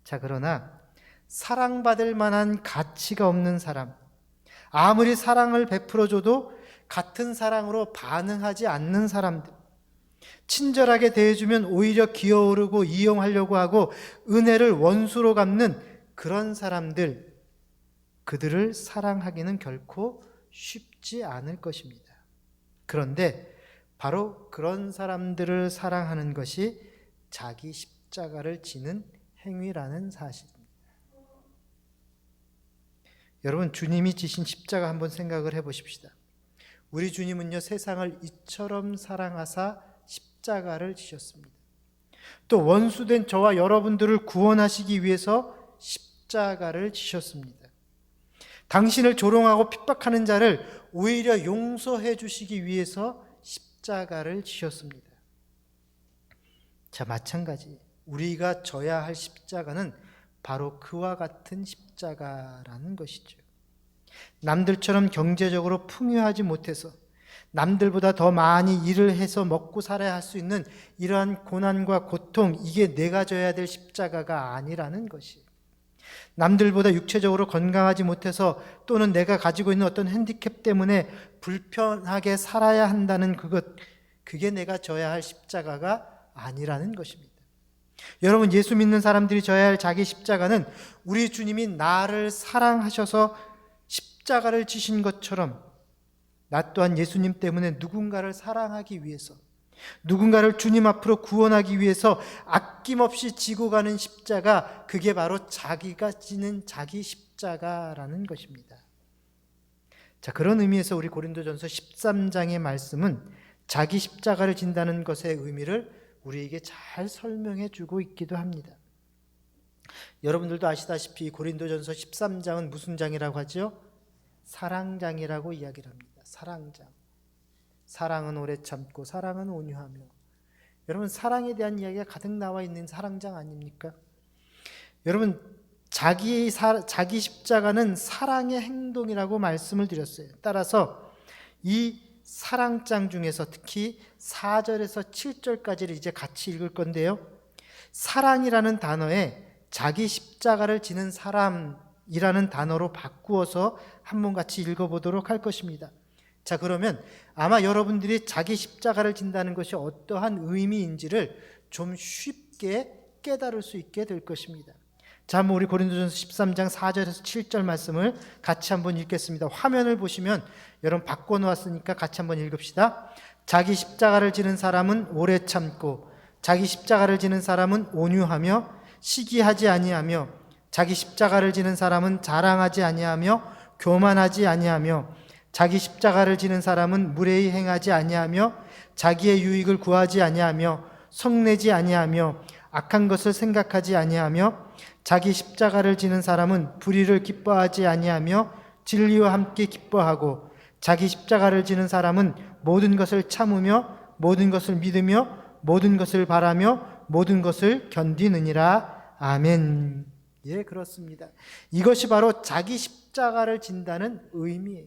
자, 그러나 사랑받을 만한 가치가 없는 사람, 아무리 사랑을 베풀어줘도 같은 사랑으로 반응하지 않는 사람들, 친절하게 대해주면 오히려 기어오르고 이용하려고 하고 은혜를 원수로 갚는 그런 사람들, 그들을 사랑하기는 결코 쉽지 않을 것입니다. 그런데 바로 그런 사람들을 사랑하는 것이 자기 십자가를 지는 행위라는 사실입니다. 여러분, 주님이 지신 십자가 한번 생각을 해보십시다. 우리 주님은요, 세상을 이처럼 사랑하사 십자가를 지셨습니다. 또 원수된 저와 여러분들을 구원하시기 위해서 십자가를 지셨습니다. 당신을 조롱하고 핍박하는 자를 오히려 용서해 주시기 위해서 십자가를 지셨습니다. 자, 마찬가지 우리가 져야 할 십자가는 바로 그와 같은 십자가라는 것이죠. 남들처럼 경제적으로 풍요하지 못해서 남들보다 더 많이 일을 해서 먹고 살아야 할 수 있는 이러한 고난과 고통, 이게 내가 져야 될 십자가가 아니라는 것이, 남들보다 육체적으로 건강하지 못해서 또는 내가 가지고 있는 어떤 핸디캡 때문에 불편하게 살아야 한다는 그게 내가 져야 할 십자가가 아니라는 것입니다. 여러분, 예수 믿는 사람들이 져야 할 자기 십자가는 우리 주님이 나를 사랑하셔서 십자가를 지신 것처럼 나 또한 예수님 때문에 누군가를 사랑하기 위해서, 누군가를 주님 앞으로 구원하기 위해서 아낌없이 지고 가는 십자가, 그게 바로 자기가 지는 자기 십자가라는 것입니다. 자, 그런 의미에서 우리 고린도전서 13장의 말씀은 자기 십자가를 진다는 것의 의미를 우리에게 잘 설명해 주고 있기도 합니다. 여러분들도 아시다시피 고린도전서 13장은 무슨 장이라고 하죠? 사랑장이라고 이야기를 합니다. 사랑장. 사랑은 오래 참고 사랑은 온유하며. 여러분, 사랑에 대한 이야기가 가득 나와 있는 사랑장 아닙니까? 여러분, 자기 십자가는 사랑의 행동이라고 말씀을 드렸어요. 따라서 이 사랑장 중에서 특히 4절에서 7절까지를 이제 같이 읽을 건데요, 사랑이라는 단어에 자기 십자가를 지는 사람이라는 단어로 바꾸어서 한번 같이 읽어보도록 할 것입니다. 자, 그러면 아마 여러분들이 자기 십자가를 진다는 것이 어떠한 의미인지를 좀 쉽게 깨달을 수 있게 될 것입니다. 자, 한번 우리 고린도전서 13장 4절에서 7절 말씀을 같이 한번 읽겠습니다. 화면을 보시면 여러분 바꿔놓았으니까 같이 한번 읽읍시다. 자기 십자가를 지는 사람은 오래 참고 자기 십자가를 지는 사람은 온유하며 시기하지 아니하며 자기 십자가를 지는 사람은 자랑하지 아니하며 교만하지 아니하며 자기 십자가를 지는 사람은 무례히 행하지 아니하며 자기의 유익을 구하지 아니하며 성내지 아니하며 악한 것을 생각하지 아니하며 자기 십자가를 지는 사람은 불의를 기뻐하지 아니하며 진리와 함께 기뻐하고 자기 십자가를 지는 사람은 모든 것을 참으며 모든 것을 믿으며 모든 것을 바라며 모든 것을 견디느니라. 아멘. 예, 그렇습니다. 이것이 바로 자기 십자가를 진다는 의미예요.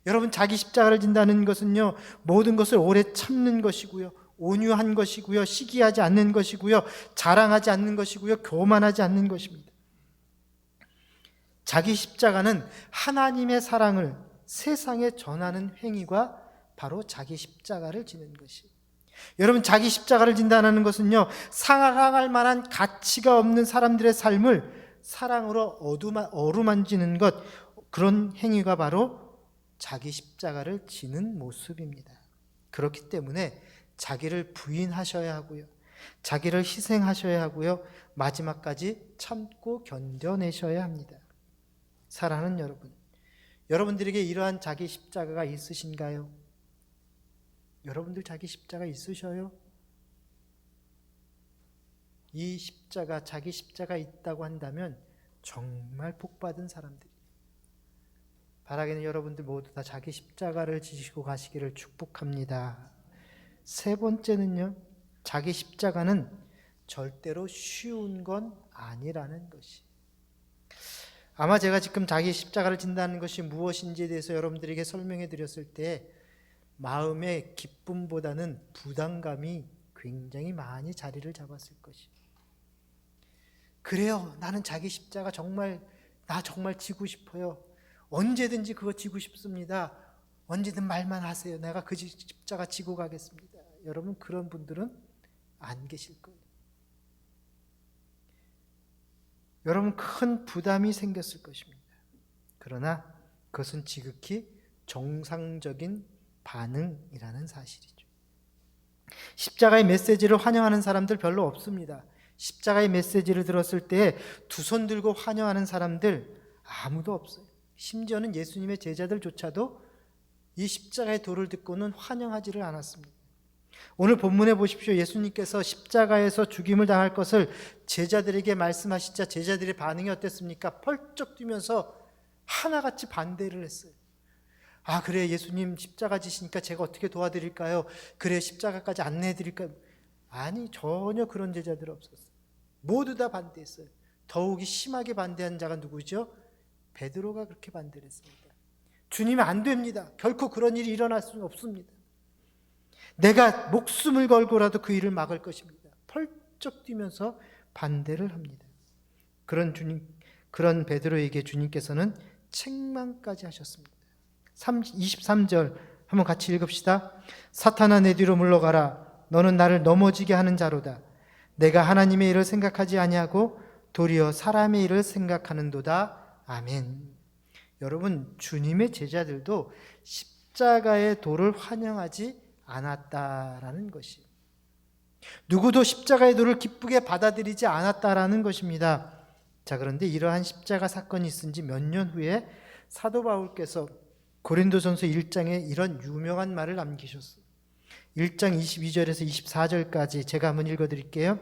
여러분, 자기 십자가를 진다는 것은요, 모든 것을 오래 참는 것이고요, 온유한 것이고요, 시기하지 않는 것이고요, 자랑하지 않는 것이고요, 교만하지 않는 것입니다. 자기 십자가는 하나님의 사랑을 세상에 전하는 행위가 바로 자기 십자가를 지는 것이에요. 여러분, 자기 십자가를 진다는 것은요, 사랑할 만한 가치가 없는 사람들의 삶을 사랑으로 어루만지는 것, 그런 행위가 바로 자기 십자가를 지는 모습입니다. 그렇기 때문에 자기를 부인하셔야 하고요, 자기를 희생하셔야 하고요, 마지막까지 참고 견뎌내셔야 합니다. 사랑하는 여러분, 여러분들에게 이러한 자기 십자가가 있으신가요? 여러분들 자기 십자가 있으셔요? 이 십자가, 자기 십자가 있다고 한다면 정말 복받은 사람들이. 바라기는 여러분들 모두 다 자기 십자가를 지시고 가시기를 축복합니다. 세 번째는요, 자기 십자가는 절대로 쉬운 건 아니라는 것이. 아마 제가 지금 자기 십자가를 진다는 것이 무엇인지에 대해서 여러분들에게 설명해 드렸을 때 마음의 기쁨보다는 부담감이 굉장히 많이 자리를 잡았을 것이. 그래요, 나는 자기 십자가 나 정말 지고 싶어요. 언제든지 그거 지고 싶습니다. 언제든 말만 하세요. 내가 그 십자가 지고 가겠습니다. 여러분, 그런 분들은 안 계실 거예요. 여러분, 큰 부담이 생겼을 것입니다. 그러나 그것은 지극히 정상적인 반응이라는 사실이죠. 십자가의 메시지를 환영하는 사람들 별로 없습니다. 십자가의 메시지를 들었을 때 두 손 들고 환영하는 사람들 아무도 없어요. 심지어는 예수님의 제자들조차도 이 십자가의 도를 듣고는 환영하지를 않았습니다. 오늘 본문에 보십시오. 예수님께서 십자가에서 죽임을 당할 것을 제자들에게 말씀하시자 제자들의 반응이 어땠습니까? 펄쩍 뛰면서 하나같이 반대를 했어요. 아, 그래, 예수님 십자가 지시니까 제가 어떻게 도와드릴까요? 그래, 십자가까지 안내해 드릴까요? 아니, 전혀 그런 제자들 없었어요. 모두 다 반대했어요. 더욱이 심하게 반대한 자가 누구죠? 베드로가 그렇게 반대를 했습니다. 주님, 안 됩니다. 결코 그런 일이 일어날 수는 없습니다. 내가 목숨을 걸고라도 그 일을 막을 것입니다. 펄쩍 뛰면서 반대를 합니다. 그런 베드로에게 주님께서는 책망까지 하셨습니다. 23절 한번 같이 읽읍시다. 사탄아, 내 뒤로 물러가라. 너는 나를 넘어지게 하는 자로다. 내가 하나님의 일을 생각하지 아니하고 도리어 사람의 일을 생각하는도다. 아멘. 여러분, 주님의 제자들도 십자가의 도를 환영하지 않았다라는 것이, 누구도 십자가의 도를 기쁘게 받아들이지 않았다라는 것입니다. 자, 그런데 이러한 십자가 사건이 있은 지 몇 년 후에 사도 바울께서 고린도전서 1장에 이런 유명한 말을 남기셨어요. 1장 22절에서 24절까지 제가 한번 읽어드릴게요.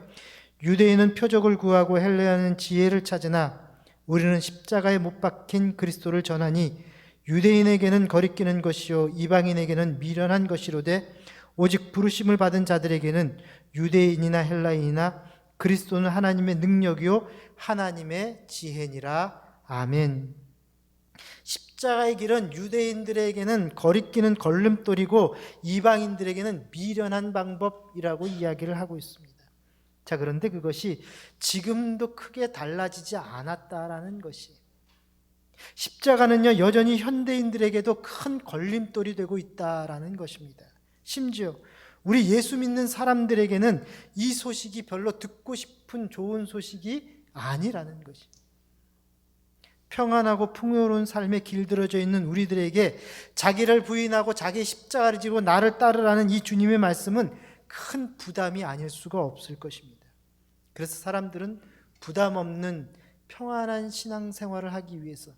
유대인은 표적을 구하고 헬레아는 지혜를 찾으나 우리는 십자가에 못 박힌 그리스도를 전하니 유대인에게는 거리끼는 것이요 이방인에게는 미련한 것이로되 오직 부르심을 받은 자들에게는 유대인이나 헬라인이나 그리스도는 하나님의 능력이요 하나님의 지혜니라. 아멘. 십자가의 길은 유대인들에게는 거리끼는 걸림돌이고 이방인들에게는 미련한 방법이라고 이야기를 하고 있습니다. 자, 그런데 그것이 지금도 크게 달라지지 않았다라는 것이, 십자가는요 여전히 현대인들에게도 큰 걸림돌이 되고 있다라는 것입니다. 심지어 우리 예수 믿는 사람들에게는 이 소식이 별로 듣고 싶은 좋은 소식이 아니라는 것이, 평안하고 풍요로운 삶에 길들어져 있는 우리들에게 자기를 부인하고 자기 십자가를 지고 나를 따르라는 이 주님의 말씀은 큰 부담이 아닐 수가 없을 것입니다. 그래서 사람들은 부담 없는 평안한 신앙생활을 하기 위해서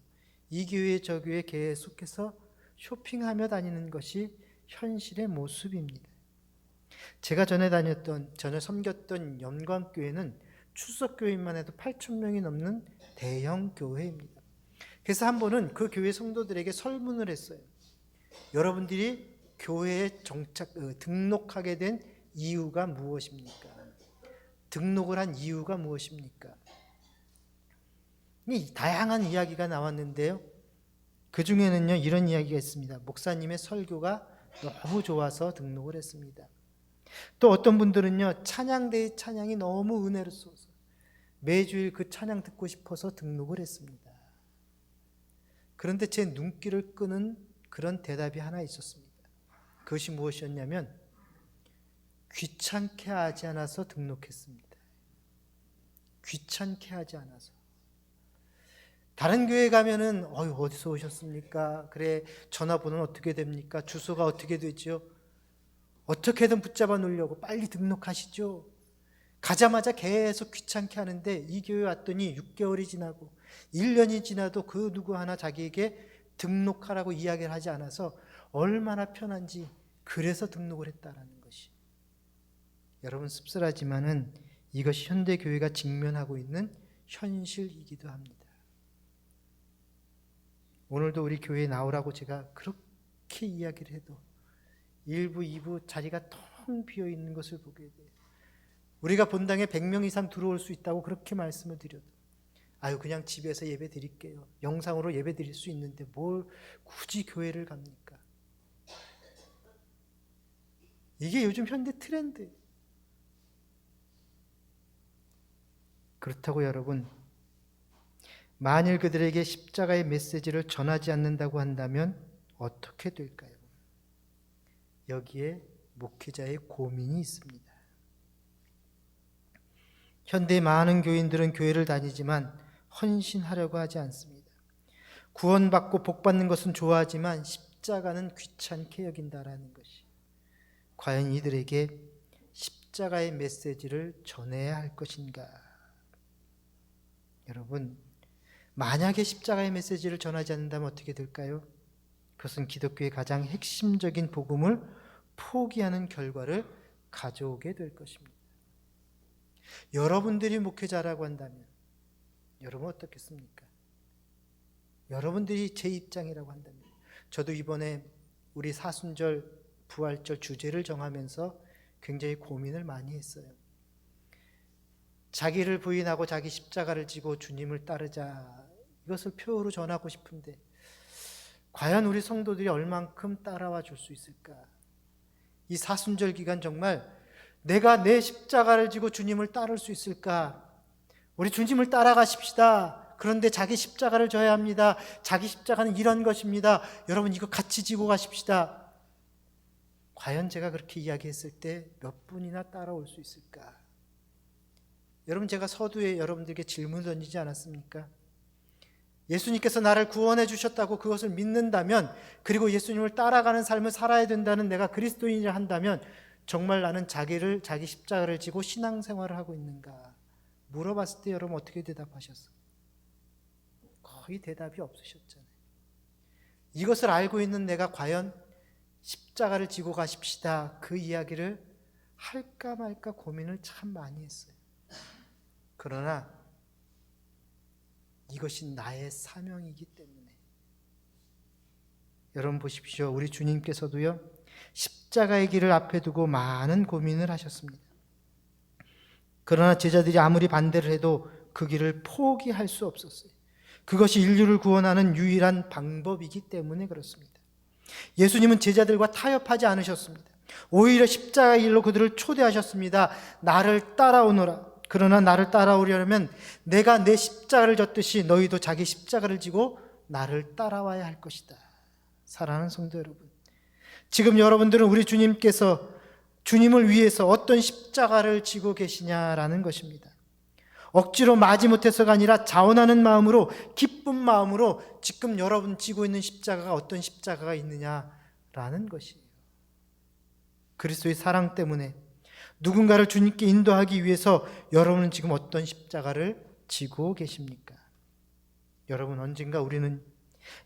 이 교회 저 교회 계속해서 쇼핑하며 다니는 것이 현실의 모습입니다. 제가 전에 섬겼던 영광교회는 출석교인만 해도 8,000명이 넘는 대형 교회입니다. 그래서 한 번은 그 교회 성도들에게 설문을 했어요. 여러분들이 교회에 등록하게 된 이유가 무엇입니까? 등록을 한 이유가 무엇입니까? 다양한 이야기가 나왔는데요. 그 중에는요 이런 이야기가 있습니다. 목사님의 설교가 너무 좋아서 등록을 했습니다. 또 어떤 분들은요 찬양대의 찬양이 너무 은혜로워서 매주일 그 찬양 듣고 싶어서 등록을 했습니다. 그런데 제 눈길을 끄는 그런 대답이 하나 있었습니다. 그것이 무엇이었냐면 귀찮게 하지 않아서 등록했습니다. 귀찮게 하지 않아서. 다른 교회 가면은 어디서 오셨습니까? 그래, 전화번호는 어떻게 됩니까? 주소가 어떻게 되죠? 어떻게든 붙잡아 놓으려고 빨리 등록하시죠. 가자마자 계속 귀찮게 하는데 이 교회 왔더니 6개월이 지나고 1년이 지나도 그 누구 하나 자기에게 등록하라고 이야기를 하지 않아서 얼마나 편한지, 그래서 등록을 했다라는 것이. 여러분, 씁쓸하지만은 이것이 현대 교회가 직면하고 있는 현실이기도 합니다. 오늘도 우리 교회에 나오라고 제가 그렇게 이야기를 해도 1부, 2부 자리가 텅 비어 있는 것을 보게 돼요. 우리가 본당에 100명 이상 들어올 수 있다고 그렇게 말씀을 드려도 아유 그냥 집에서 예배 드릴게요. 영상으로 예배 드릴 수 있는데 뭘 굳이 교회를 갑니까? 이게 요즘 현대 트렌드. 그렇다고 여러분, 만일 그들에게 십자가의 메시지를 전하지 않는다고 한다면 어떻게 될까요? 여기에 목회자의 고민이 있습니다. 현대 많은 교인들은 교회를 다니지만 헌신하려고 하지 않습니다. 구원받고 복받는 것은 좋아하지만 십자가는 귀찮게 여긴다라는 것이, 과연 이들에게 십자가의 메시지를 전해야 할 것인가? 여러분, 만약에 십자가의 메시지를 전하지 않는다면 어떻게 될까요? 그것은 기독교의 가장 핵심적인 복음을 포기하는 결과를 가져오게 될 것입니다. 여러분들이 목회자라고 한다면 여러분 어떻겠습니까? 여러분들이 제 입장이라고 한다면, 저도 이번에 우리 사순절 부활절 주제를 정하면서 굉장히 고민을 많이 했어요. 자기를 부인하고 자기 십자가를 지고 주님을 따르자, 이것을 표어로 전하고 싶은데 과연 우리 성도들이 얼만큼 따라와 줄 수 있을까? 이 사순절 기간 정말 내가 내 십자가를 지고 주님을 따를 수 있을까? 우리 주님을 따라가십시다. 그런데 자기 십자가를 져야 합니다. 자기 십자가는 이런 것입니다. 여러분 이거 같이 지고 가십시다. 과연 제가 그렇게 이야기했을 때 몇 분이나 따라올 수 있을까? 여러분, 제가 서두에 여러분들에게 질문을 던지지 않았습니까? 예수님께서 나를 구원해 주셨다고 그것을 믿는다면, 그리고 예수님을 따라가는 삶을 살아야 된다는 내가 그리스도인이라 한다면 정말 나는 자기 십자가를 지고 신앙생활을 하고 있는가? 물어봤을 때 여러분 어떻게 대답하셨어요? 거의 대답이 없으셨잖아요. 이것을 알고 있는 내가 과연 십자가를 지고 가십시다, 그 이야기를 할까 말까 고민을 참 많이 했어요. 그러나 이것이 나의 사명이기 때문에, 여러분 보십시오. 우리 주님께서도요, 십자가의 길을 앞에 두고 많은 고민을 하셨습니다. 그러나 제자들이 아무리 반대를 해도 그 길을 포기할 수 없었어요. 그것이 인류를 구원하는 유일한 방법이기 때문에 그렇습니다. 예수님은 제자들과 타협하지 않으셨습니다. 오히려 십자가의 길로 그들을 초대하셨습니다. 나를 따라오너라. 그러나 나를 따라오려면 내가 내 십자가를 졌듯이 너희도 자기 십자가를 지고 나를 따라와야 할 것이다. 사랑하는 성도 여러분, 지금 여러분들은 우리 주님께서 주님을 위해서 어떤 십자가를 지고 계시냐라는 것입니다. 억지로 마지못해서가 아니라 자원하는 마음으로, 기쁜 마음으로 지금 여러분 지고 있는 십자가가 어떤 십자가가 있느냐라는 것이에요. 그리스도의 사랑 때문에 누군가를 주님께 인도하기 위해서 여러분은 지금 어떤 십자가를 지고 계십니까? 여러분, 언젠가 우리는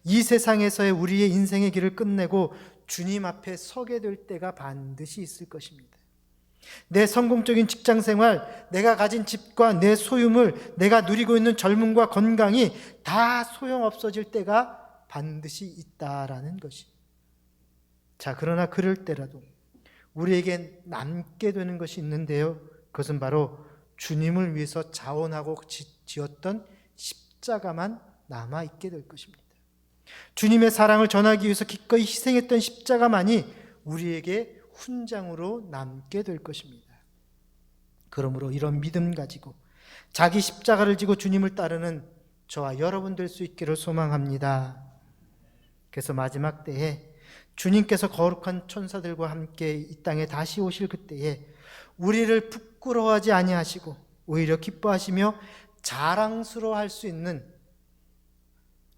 이 세상에서의 우리의 인생의 길을 끝내고 주님 앞에 서게 될 때가 반드시 있을 것입니다. 내 성공적인 직장생활, 내가 가진 집과 내 소유물, 내가 누리고 있는 젊음과 건강이 다 소용없어질 때가 반드시 있다라는 것이. 자, 그러나 그럴 때라도 우리에게 남게 되는 것이 있는데요, 그것은 바로 주님을 위해서 자원하고 지었던 십자가만 남아있게 될 것입니다. 주님의 사랑을 전하기 위해서 기꺼이 희생했던 십자가만이 우리에게 훈장으로 남게 될 것입니다. 그러므로 이런 믿음 가지고 자기 십자가를 지고 주님을 따르는 저와 여러분 될 수 있기를 소망합니다. 그래서 마지막 때에 주님께서 거룩한 천사들과 함께 이 땅에 다시 오실 그때에 우리를 부끄러워하지 아니하시고 오히려 기뻐하시며 자랑스러워할 수 있는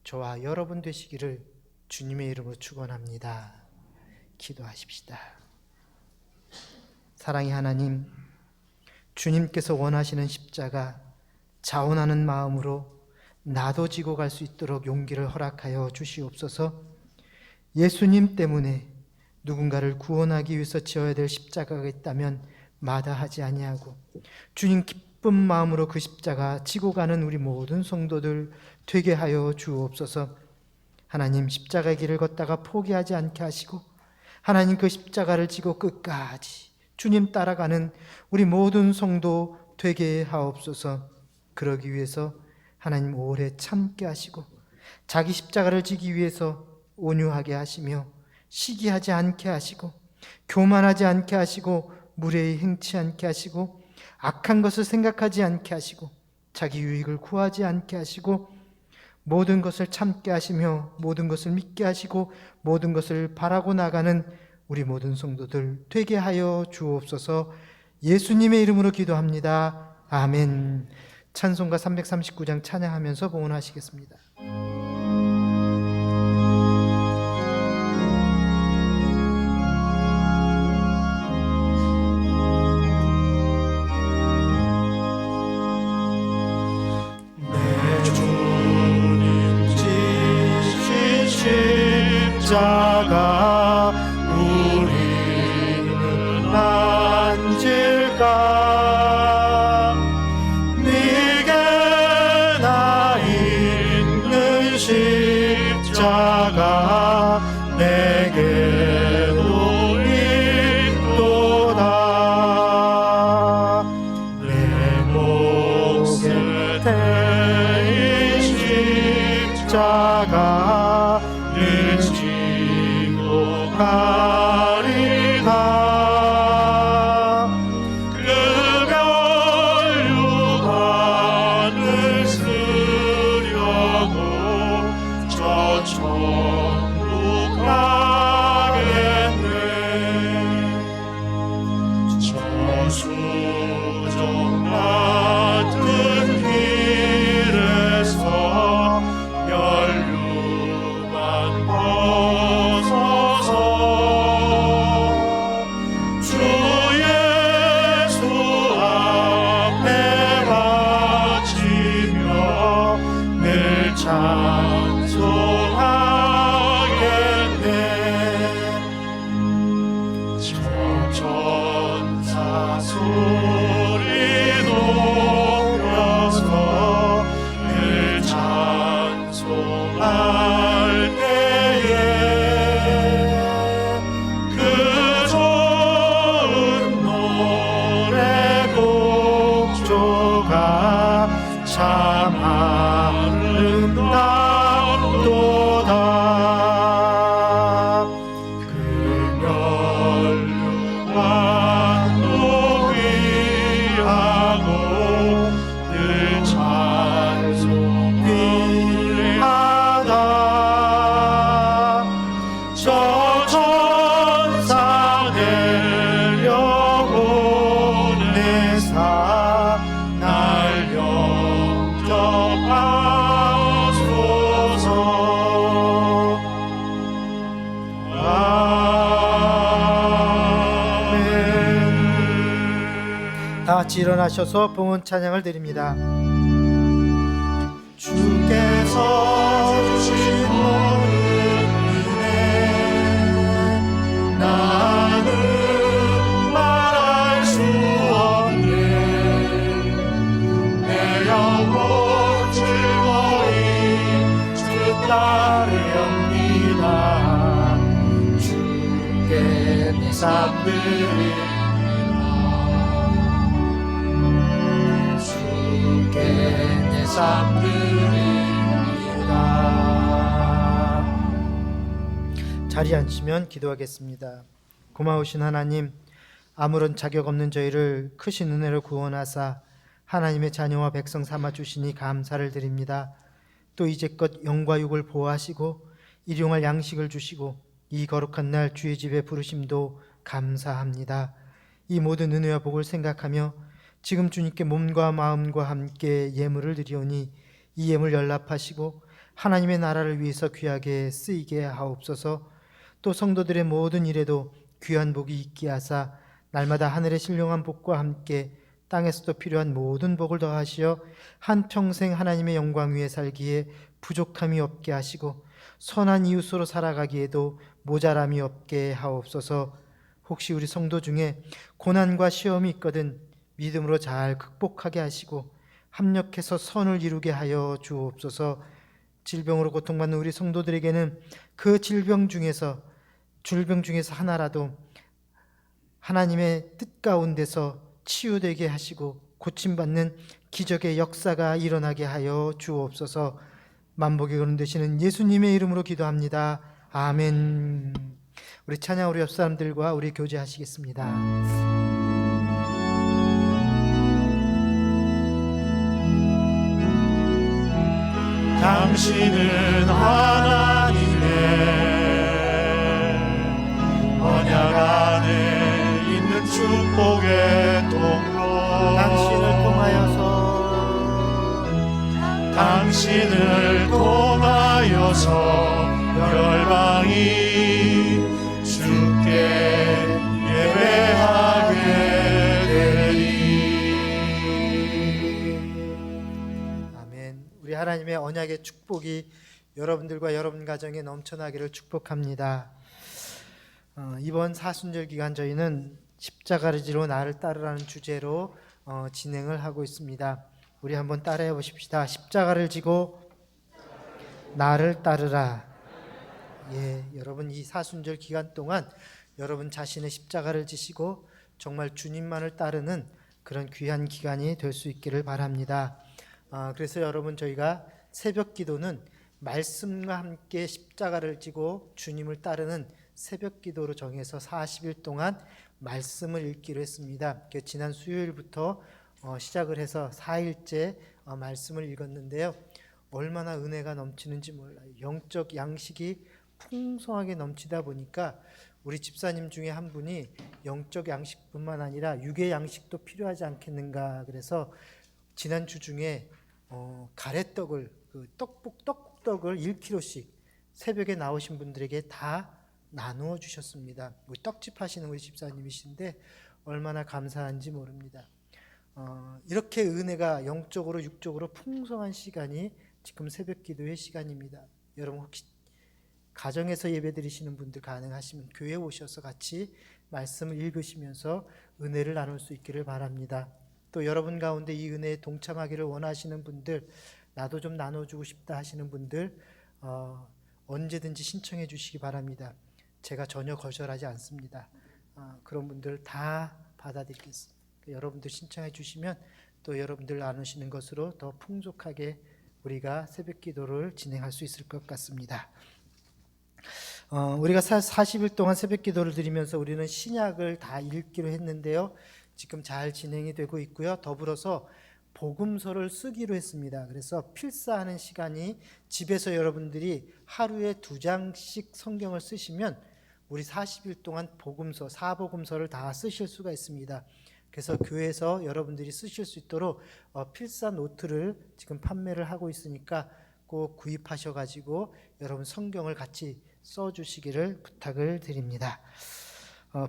저와 여러분 되시기를 주님의 이름으로 축원합니다. 기도하십시다. 사랑의 하나님, 주님께서 원하시는 십자가 자원하는 마음으로 나도 지고 갈 수 있도록 용기를 허락하여 주시옵소서. 예수님 때문에 누군가를 구원하기 위해서 지어야 될 십자가가 있다면 마다하지 아니하고 주님 기쁜 마음으로 그 십자가 지고 가는 우리 모든 성도들 되게 하여 주옵소서. 하나님, 십자가의 길을 걷다가 포기하지 않게 하시고 하나님 그 십자가를 지고 끝까지 주님 따라가는 우리 모든 성도 되게 하옵소서. 그러기 위해서 하나님 오래 참게 하시고 자기 십자가를 지기 위해서 온유하게 하시며 시기하지 않게 하시고 교만하지 않게 하시고 무례히 행치 않게 하시고 악한 것을 생각하지 않게 하시고 자기 유익을 구하지 않게 하시고 모든 것을 참게 하시며 모든 것을 믿게 하시고 모든 것을 바라고 나가는 우리 모든 성도들 되게 하여 주옵소서. 예수님의 이름으로 기도합니다. 아멘. 찬송가 339장 찬양하면서 봉헌하시겠습니다. 십자가 우리는 앉을까? 네게 나 있는 십자가 내게도 있도다. 내 몫을 대인 십자가 지고 가리다. 그 멸류관을 쓰려고 저 천국 가겠네. 저수정 같은 길에서 멸류관 벗어서 주 예수 앞에 바치며 늘 찬송하겠네. 저 천사 소리 높여서 늘 찬송할 때에 그 좋은 노래 곡조가 참 아름답도다. 그 멸류관도 귀하고 늘 찬송하다. 저 천사 내려오네사 날 영접하소서. 아멘. 다 같이 일어나셔서 봉헌 찬양을 드립니다. 주께서 주신 모든 은혜 나는 말할 수 없네. 내 영혼 즐거이 주 따르렵니다. 주께 내 삶 드립니다. 주께 내 삶 드립니다. 자리에 앉으시면 기도하겠습니다. 고마우신 하나님, 아무런 자격 없는 저희를 크신 은혜로 구원하사 하나님의 자녀와 백성 삼아 주시니 감사를 드립니다. 또 이제껏 영과 육을 보호하시고 일용할 양식을 주시고 이 거룩한 날 주의 집에 부르심도 감사합니다. 이 모든 은혜와 복을 생각하며 지금 주님께 몸과 마음과 함께 예물을 드리오니 이 예물 연락하시고 하나님의 나라를 위해서 귀하게 쓰이게 하옵소서. 또 성도들의 모든 일에도 귀한 복이 있게 하사 날마다 하늘의 신령한 복과 함께 땅에서도 필요한 모든 복을 더하시어 한평생 하나님의 영광 위에 살기에 부족함이 없게 하시고 선한 이웃으로 살아가기에도 모자람이 없게 하옵소서. 혹시 우리 성도 중에 고난과 시험이 있거든 믿음으로 잘 극복하게 하시고 합력해서 선을 이루게 하여 주옵소서. 질병으로 고통받는 우리 성도들에게는 그 질병 중에서 하나라도 하나님의 뜻 가운데서 치유되게 하시고 고침받는 기적의 역사가 일어나게 하여 주옵소서. 만복의 근원 되시는 예수님의 이름으로 기도합니다. 아멘. 우리 찬양 우리 옆 사람들과 우리 교제하시겠습니다. 당신은 하나님의 언약 안에 있는 축복의 통로 당신을 통하여서 열방이 주께 예배하게 되리. 아멘. 우리 하나님의 언약의 축복이 여러분들과 여러분 가정에 넘쳐나기를 축복합니다. 이번 사순절 기간 저희는 십자가를 지러 나를 따르라는 주제로 진행을 하고 있습니다. 우리 한번 따라해 보십시다. 십자가를 지고 나를 따르라. 예, 여러분 이 사순절 기간 동안 여러분 자신의 십자가를 지시고 정말 주님만을 따르는 그런 귀한 기간이 될 수 있기를 바랍니다. 그래서 여러분 저희가 새벽 기도는 말씀과 함께 십자가를 지고 주님을 따르는 새벽 기도로 정해서 40일 동안 말씀을 읽기로 했습니다. 지난 수요일부터 시작을 해서 4일째 말씀을 읽었는데요. 얼마나 은혜가 넘치는지 몰라요. 영적 양식이 풍성하게 넘치다 보니까 우리 집사님 중에 한 분이 영적 양식뿐만 아니라 육의 양식도 필요하지 않겠는가. 그래서 지난주 중에 가래떡을 떡국떡을 1kg씩 새벽에 나오신 분들에게 다 나누어 주셨습니다. 우리 떡집 하시는 우리 집사님이신데 얼마나 감사한지 모릅니다. 이렇게 은혜가 영적으로 육적으로 풍성한 시간이 지금 새벽 기도의 시간입니다. 여러분 혹시 가정에서 예배 드리시는 분들 가능하시면 교회에 오셔서 같이 말씀을 읽으시면서 은혜를 나눌 수 있기를 바랍니다. 또 여러분 가운데 이 은혜에 동참하기를 원하시는 분들, 나도 좀 나눠주고 싶다 하시는 분들 언제든지 신청해 주시기 바랍니다. 제가 전혀 거절하지 않습니다. 그런 분들 다 받아드리겠습니다. 여러분들 신청해 주시면 또 여러분들 나누시는 것으로 더 풍족하게 우리가 새벽 기도를 진행할 수 있을 것 같습니다. 우리가 40일 동안 새벽 기도를 드리면서 우리는 신약을 다 읽기로 했는데요. 지금 잘 진행이 되고 있고요. 더불어서 복음서를 쓰기로 했습니다. 그래서 필사하는 시간이 집에서 여러분들이 하루에 2장씩 성경을 쓰시면 우리 40일 동안 복음서, 사복음서를 다 쓰실 수가 있습니다. 그래서 교회에서 여러분들이 쓰실 수 있도록 필사 노트를 지금 판매를 하고 있으니까 꼭 구입하셔가지고 여러분 성경을 같이 써주시기를 부탁을 드립니다.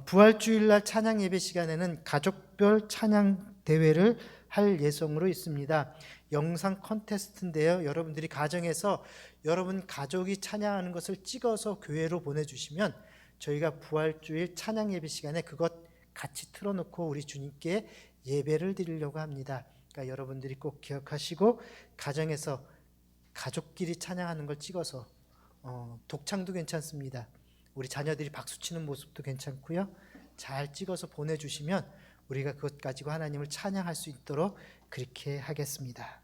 부활주일날 찬양 예배 시간에는 가족별 찬양 대회를 할 예정으로 있습니다. 영상 콘테스트인데요. 여러분들이 가정에서 여러분 가족이 찬양하는 것을 찍어서 교회로 보내주시면 저희가 부활주일 찬양 예배 시간에 그것 같이 틀어놓고 우리 주님께 예배를 드리려고 합니다. 그러니까 여러분들이 꼭 기억하시고 가정에서 가족끼리 찬양하는 걸 찍어서 독창도 괜찮습니다. 우리 자녀들이 박수치는 모습도 괜찮고요. 잘 찍어서 보내주시면 우리가 그것 가지고 하나님을 찬양할 수 있도록 그렇게 하겠습니다.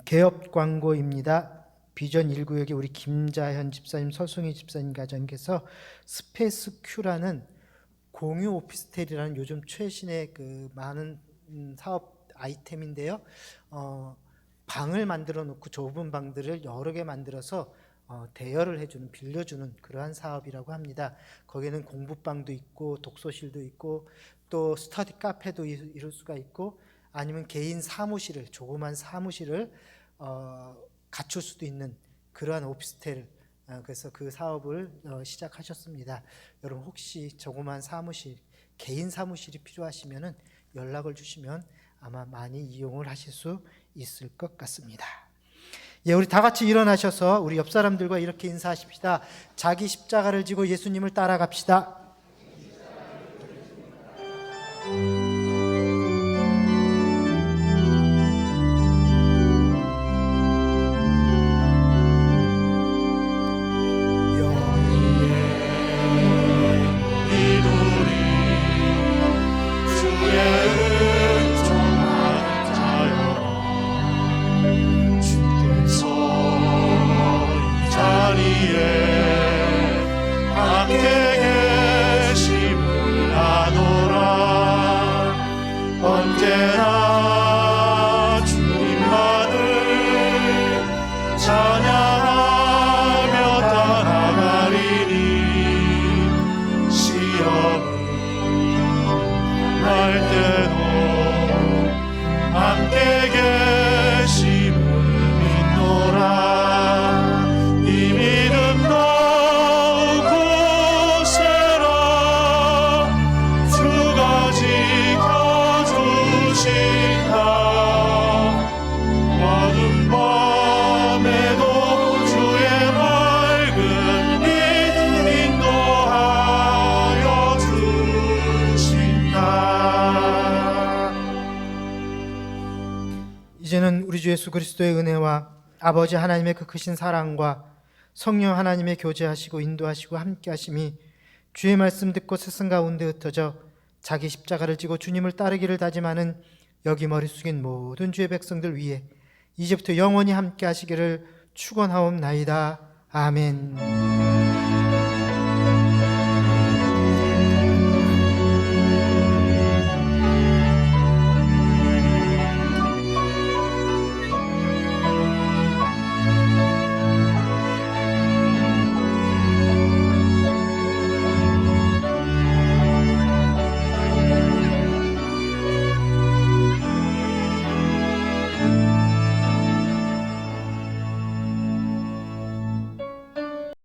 개업 광고입니다. 비전 1구역의 우리 김자현 집사님, 설송희 집사님 가정께서 스페이스 Q라는 공유 오피스텔이라는 요즘 최신의 그 많은 사업 아이템인데요. 방을 만들어 놓고 좁은 방들을 여러 개 만들어서 대여를 해주는, 빌려주는 그러한 사업이라고 합니다. 거기는 공부방도 있고 독서실도 있고 또 스터디 카페도 이룰 수가 있고 아니면 개인 사무실을, 조그만 사무실을 갖출 수도 있는 그러한 오피스텔, 그래서 그 사업을 시작하셨습니다. 여러분 혹시 조그만 사무실, 개인 사무실이 필요하시면 연락을 주시면 아마 많이 이용을 하실 수 있을 것 같습니다. 예, 우리 다 같이 일어나셔서 우리 옆 사람들과 이렇게 인사하십시다. 자기 십자가를 지고 예수님을 따라갑시다. 언제나 주님만을 찬양하며 따라가리니 시험을 할 때도 함께 계심을 믿노라. 이 믿음 더욱 굳세라. 주가 지켜주신다. 어둠 밤에도 주의 밝은 빛 인도하여 주신다. 이제는 우리 주 예수 그리스도의 은혜와 아버지 하나님의 그 크신 사랑과 성령 하나님의 교제하시고 인도하시고 함께하심이 주의 말씀 듣고 세상 가운데 흩어져 자기 십자가를 지고 주님을 따르기를 다짐하는 여기 머리 숙인 모든 주의 백성들 위해 이제부터 영원히 함께하시기를 축원하옵나이다. 아멘.